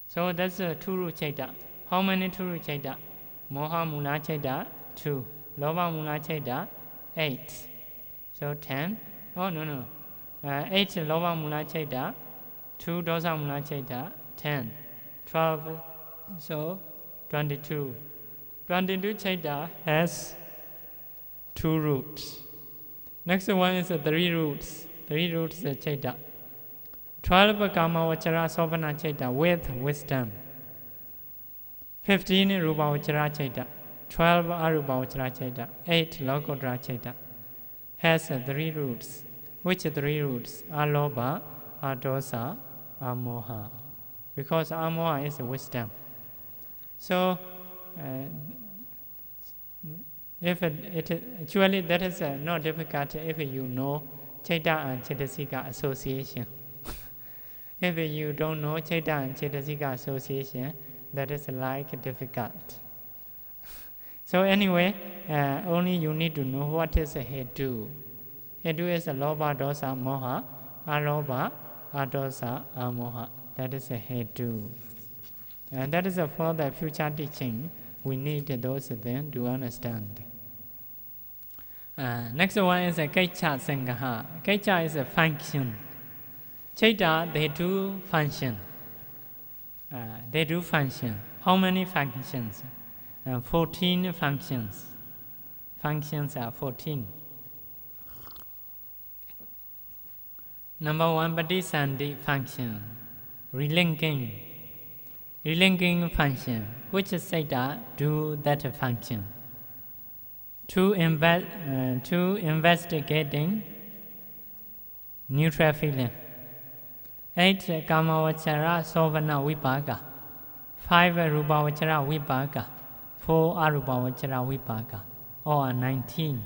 So that's a two-root chaita. How many two-root chaita? Moha mula chaita, 2. Loba mula chaita, 8. So 10. Oh, no. 8 loba mula chaita, 2 dosa mula chaita, 10. 12, so 22. 22 chaita has 2 roots. Next one is 3 roots. 3 roots chaita. 12 kama vachara sopana chaita with wisdom. 15 rupa vachara chaita. 12 arupa vachara chaita. 8 lokotra chaita. Has 3 roots. Which 3 roots? Aloba, adosa, amoha. Because amoha is wisdom. So, if actually that is not difficult if you know Chaita and Chaitasika association. If you don't know Chaita and Chaitasika association, that is like difficult. So anyway, only you need to know what is a hetu. Hetu is a loba, dosa, moha, aloba, adosa, amoha. That is a hetu. And that is for the future teaching. We need those things to understand. Next one is a Kaicha Sangaha. Kaicha is a function. Chaita, they do function. They do function. How many functions? 14 functions. Functions are 14. Number 1, Patisandhi function. Relinking. Relinking function. Which Chaita do that function? To investigating neutral feeling. 8 Kamavachara Sovana Vipaka. 5 Rupavachara Vipaka. 4 Arupavachara Vipaka. Or 19.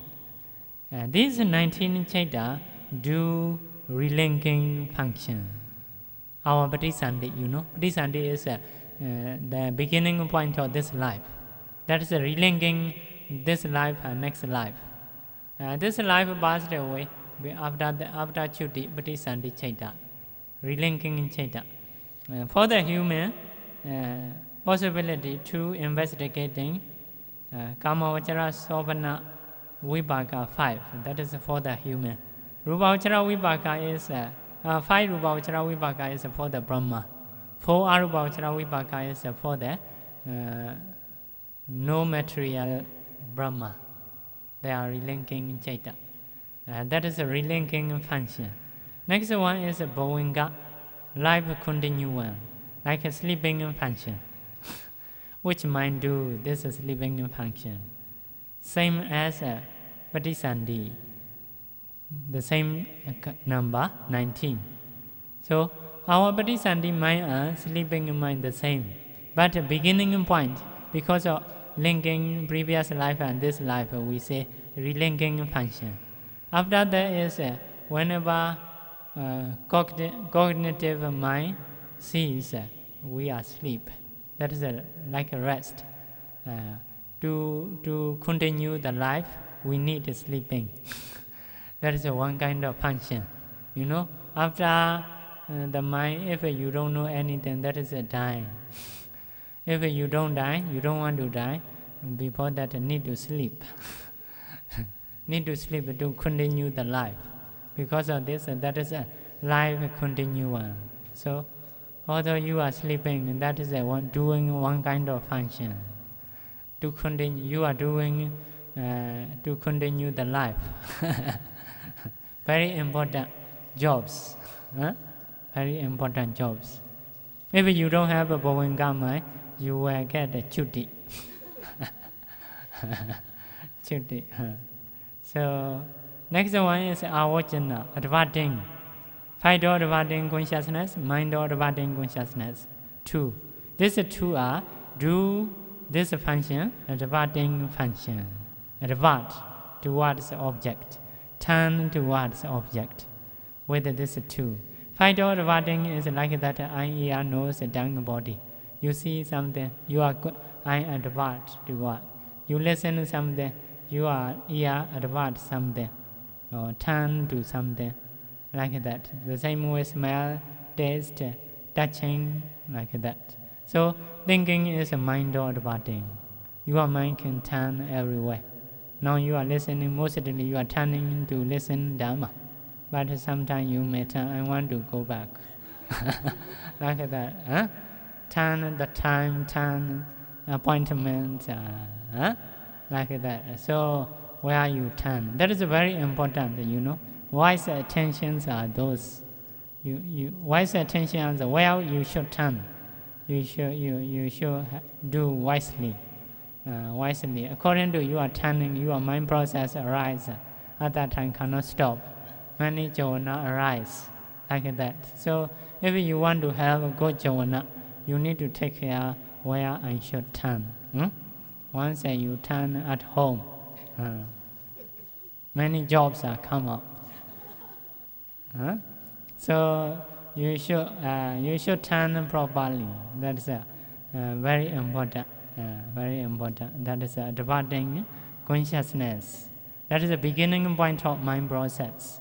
These 19 Chaita do relinking function. Our Patisandhi, you know. Patisandhi is the beginning point of this life. That is relinking this life and next life. This life passed away after Chuti, Patisandhi Chaita. Relinking Chaita. For the human, possibility to investigating Kamavachara Sopana Vipaka 5. That is for the human. Rupavachara Vipaka is 5 Rupavachara Vipaka is for the Brahma. 4 Arupavachara Vipaka is for the no material Brahma. They are relinking Chaita. That is a relinking function. Next one is a Bhovinga, life continuum, like a sleeping function. Which mind do this sleeping function? Same as a Patisandhi. The same number, 19. So, our Patisandhi mind and sleeping mind the same. But the beginning point, because of linking previous life and this life, we say relinking function. After that is whenever cognitive mind sees we are asleep. That is like a rest. To continue the life, we need sleeping. That is one kind of function. You know, after the mind, if you don't know anything, that is a dying. If you don't die, you don't want to die, before that need to sleep. Need to sleep to continue the life. Because of this, that is a life continuum. So, although you are sleeping, that is doing one kind of function. To continue, you are doing to continue the life. Very important jobs. Very important jobs. If you don't have a Bhovinga mind, you will get a Chuti. Chuti. So, next one is Avojana, adverting. 5 door adverting consciousness, mind door adverting consciousness. 2. These 2 are do this function, adverting function. Advert towards object, turn towards object. With this 2. 5 door adverting is like that eye, ear, nose, tongue, body. You see something, you are eye advert toward. You listen to something, you are ear advert something, or turn to something, like that. The same way smell, taste, touching, like that. So thinking is a mind door departing. Your mind can turn everywhere. Now you are listening, mostly you are turning to listen Dhamma. But sometimes you may turn, I want to go back. Like that. Huh? Turn the time, turn appointment, like that. So where you turn, that is very important, you know. Wise attentions are those. Wise attention are where you should turn. You should do wisely. Wisely. According to your turning, your mind process arises. At that time cannot stop. Many jhana arise like that. So if you want to have a good jhana, you need to take care where I should turn. Once you turn at home, many jobs are come up. So you should turn properly. That's very important. Very important. That is departing consciousness. That is the beginning point of mind process.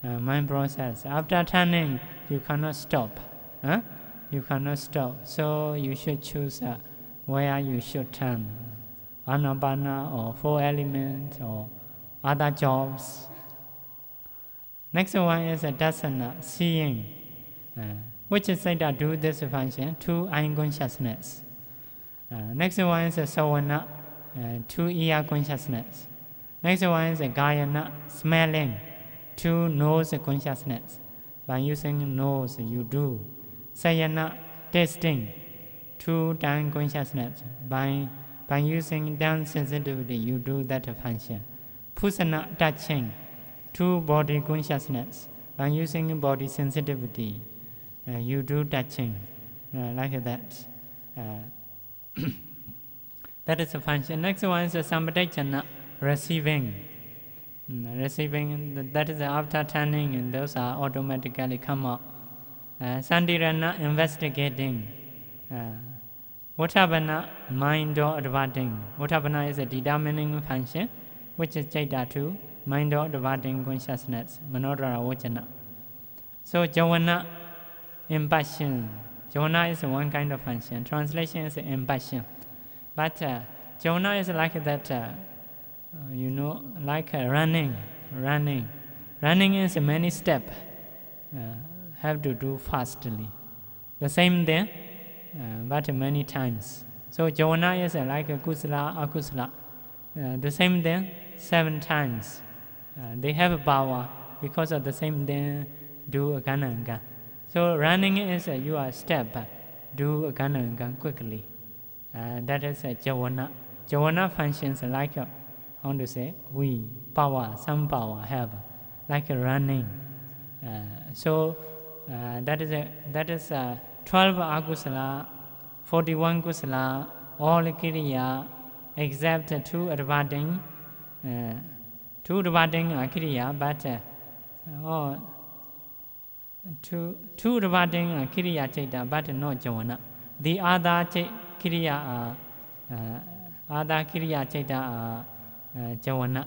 Mind process. After turning, you cannot stop. You cannot stop. So you should choose where you should turn. Anapana or four elements or other jobs. Next one is dasana, seeing. Which is like that do this function, two eye consciousness. Next one is sawana, two ear consciousness. Next one is gayana, smelling, two nose consciousness. By using nose, you do. Sayana, tasting, two tongue consciousness. By using tongue sensitivity, you do that function. Pusana, touching, two body consciousness. By using body sensitivity, you do touching, like that. That is a function. Next one is sampadajana, receiving. Receiving, that is after turning, and those are automatically come up. Sandirana, investigating. Uttapana, mind or departing. Uttapana is a determining function, which is Jedi 2, mind or departing consciousness, manodara vajana. So javana, impassion. Javana is one kind of function. Translation is impassion. But javana is like that, like running. Running is many steps. Have to do fastly. The same thing, but many times. So javana is like kusala, akusala. The same thing, 7 times. They have power because of the same thing, do agana and gan. So running is your step, do agana and gan quickly. That is javana. Javana functions like, how to say, power, some power have, like running. So that is 12 akusala, 41 kusala, all kiriya, except 2 departing kiriya, but two departing kiriya chaita, but not javana. The other kiriya chaita are javana.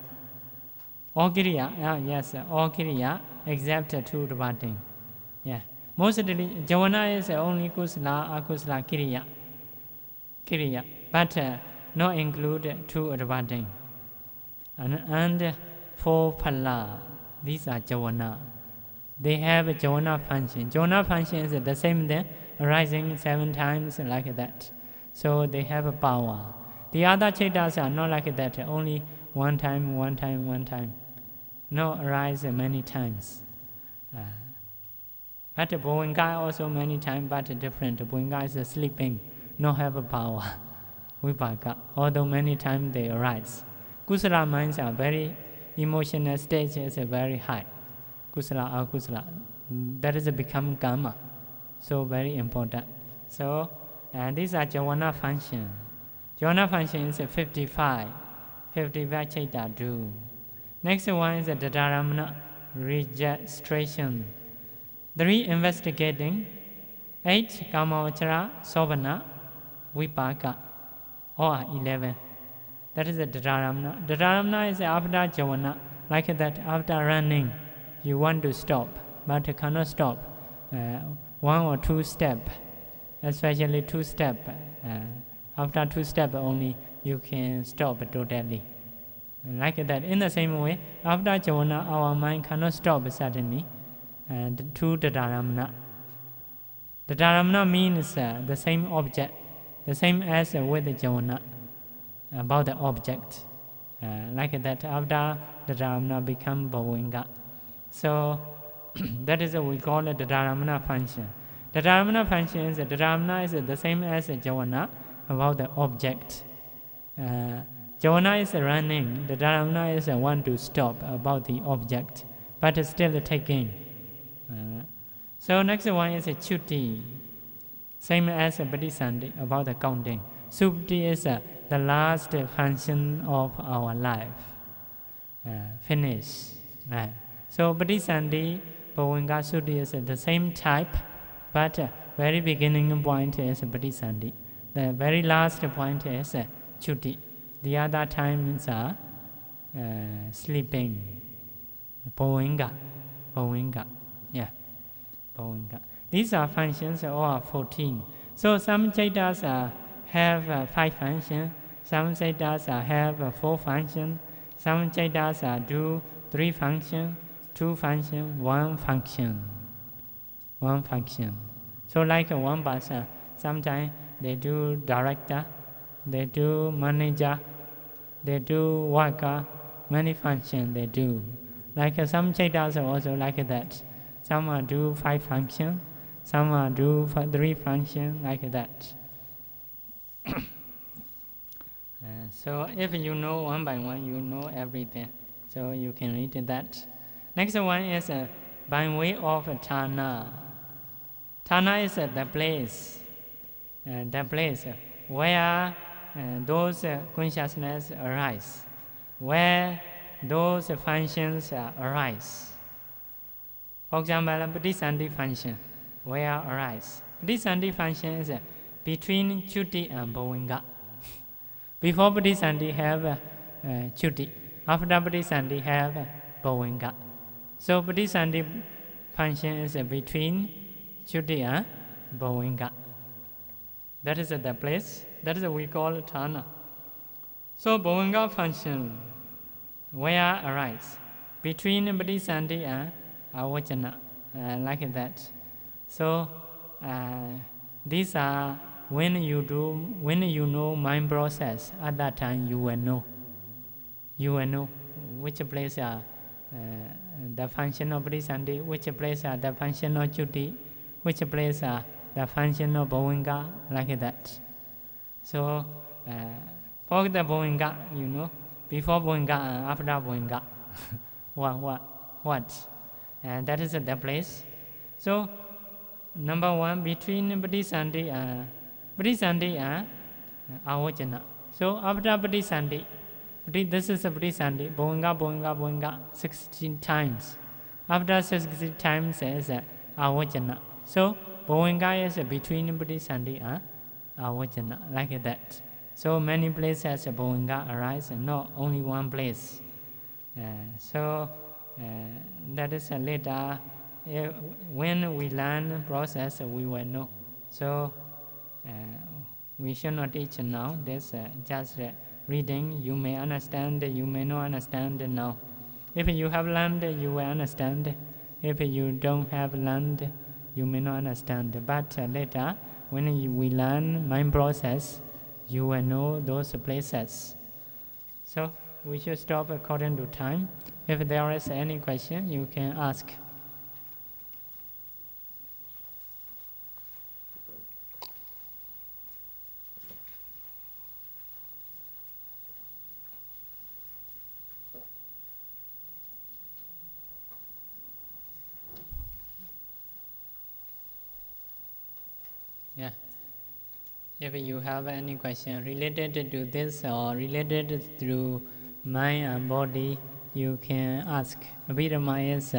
All kiriya, yes, all kiriya except 2 departing. Yeah, mostly javana is only kusala, akusala kiriya, but not include 2 departing. And 4 phala, these are javana. They have a javana function. Javana function is the same thing, arising 7 times like that. So they have a power. The other chaitas are not like that, only one time. No, arise many times. But Bhuvinga also many times, but different. Bhuvinga is sleeping, not have a power. Vipaka, although many times they arise. Kusala minds are very, emotional stage is very high. Kusala, akusala, that is become karma. So very important. So, these are javana function. Javana function is 55 chaita do. Next one is dadaramana, registration. 3 investigating, 8 kamavachara, sovana, vipaka, or 11. That is the dadaramana. Dadaramana is after javana, like that after running, you want to stop, but cannot stop. 1 or 2 steps. especially 2-step. After 2-step only, you can stop totally. Like that. In the same way, after jhana, our mind cannot stop suddenly. And to the dharamana. The dharamana means the same object, the same as with the jhana, about the object. Like that, after the dharamana become bhavinga. So that is what we call it, the dharamana function. The dharamana function is, the dharamana is the same as the jhana, about the object. Jhana is running, the dharamana is one to stop about the object, but still taking. So next one is a chuti, same as a bodhisandi, about the counting. Supti is the last function of our life. Finish. So bodhisandi, bhavinga, suti is the same type, but very beginning point is bodhisandi. The very last point is chuti. The other times are sleeping. Bhavinga. Yeah. Bhavinga. These are functions, all are 14. So some Jaitas have 5 functions, some Jaitas have 4 functions, some Jaitas do 3 functions, 2 functions, 1 function. 1 function. So like one person, sometimes they do director, they do manager, they do worker, many functions they do. Like some Jaitas are also like that. Some do 5 functions, some do 3 functions, like that. So if you know one by one, you know everything. So you can read that. Next one is by way of Thana. Thana is the place where those consciousness arise, where those functions arise. For example, bodhisandi function, where arise. Bodhisandi function is between chuti and bhavinga. Before bodhisandi have chuti, after bodhisandi have bhavinga. So bodhisandi function is between chuti and bhavinga. That is the place. That is what we call Thana. So bhavinga function, where arise? Between bodhisandi and avajana, like that. So these are when you know mind process, at that time you will know. You will know which place are the function of bodhisandi, which place are the function of chuti, which place are the function of bhavinga, like that. So for the bhavinga, you know, before bhavinga and after bhavinga, what? And that is the place. So number 1, between bodhisandi and avajana. So after bodhisandi, this is a bodhisandi, bhavinga, 16 times. After 16 times is avajana. So bhavinga is between bodhisandi and avajana, like that. So many places bhavinga arise, and not only one place. That is later, when we learn process, we will know. So we should not teach now. This just reading. You may understand, you may not understand now. If you have learned, you will understand. If you don't have learned, you may not understand. But later, when we learn mind process, you will know those places. So we should stop according to time. If there is any question, you can ask. Yeah. If you have any question related to this or related to mind and body, you can ask. Abhidhamma is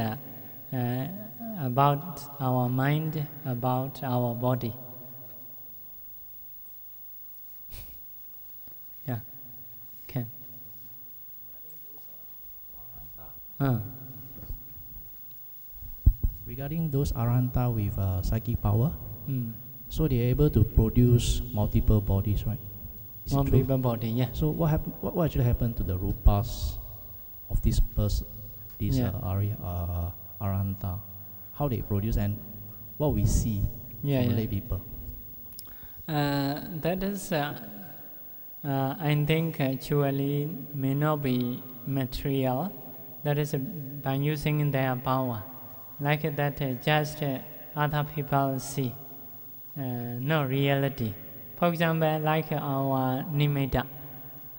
about our mind, about our body. Yeah. Okay. Regarding those arhanta with psychic power, So they're able to produce multiple bodies, right? Multiple body, yeah. So what actually happened to the rupas of this person, this Arhanta? How they produce and what we see from lay people? That is, I think actually may not be material. That is by using their power. Like that just other people see, no reality. For example, like our nimitta.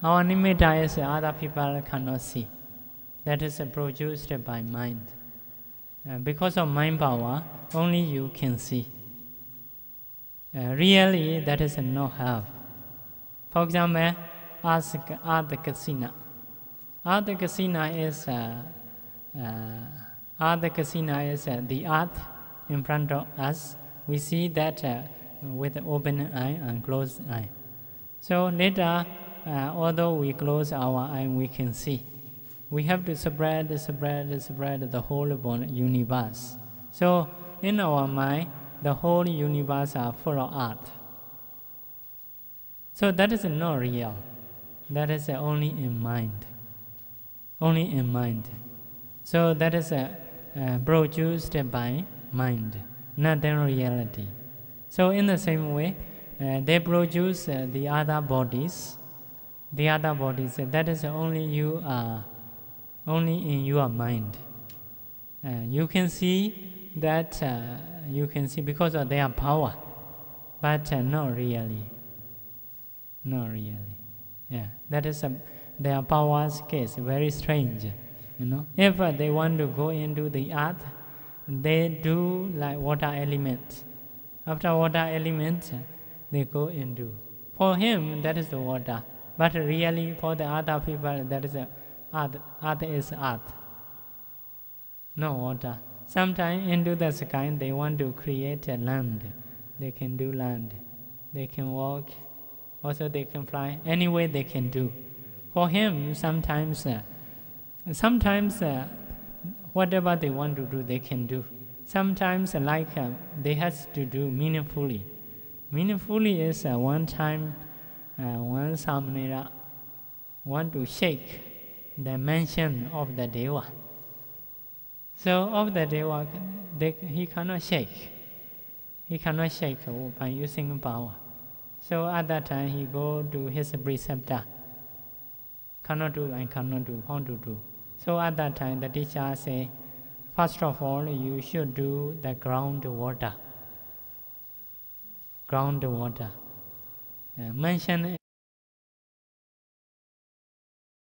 Our nimitta is other people cannot see. That is produced by mind. Because of mind power, only you can see. Really, that is no help. For example, ask Adhikasina. Adhikasina is the earth in front of us. We see that with open eye and closed eye. So later, although we close our eye, we can see. We have to spread the whole universe. So in our mind, the whole universe are full of art. So that is not real. That is only in mind. Only in mind. So that is produced by mind, not in reality. So in the same way, they produce the other bodies. The other bodies, that is only you are, only in your mind. You can see that, you can see because of their power, but not really. Not really. Yeah, that is their power's case, very strange. You know, if they want to go into the earth, they do like water element. After water element, they go into. For him, that is the water. But really, for the other people, that is earth. Earth is earth. No water. Sometimes into the sky, they want to create a land. They can do land. They can walk. Also, they can fly. Any way they can do. For him, sometimes whatever they want to do, they can do. Sometimes, like they have to do meaningfully. Meaningfully is one time, one Samanera want to shake the mansion of the Deva. So of the Deva, he cannot shake. He cannot shake by using power. So at that time, he go to his preceptor. Cannot do, I cannot do, how to do. So at that time, the teacher say, first of all, you should do the groundwater. Groundwater. Mention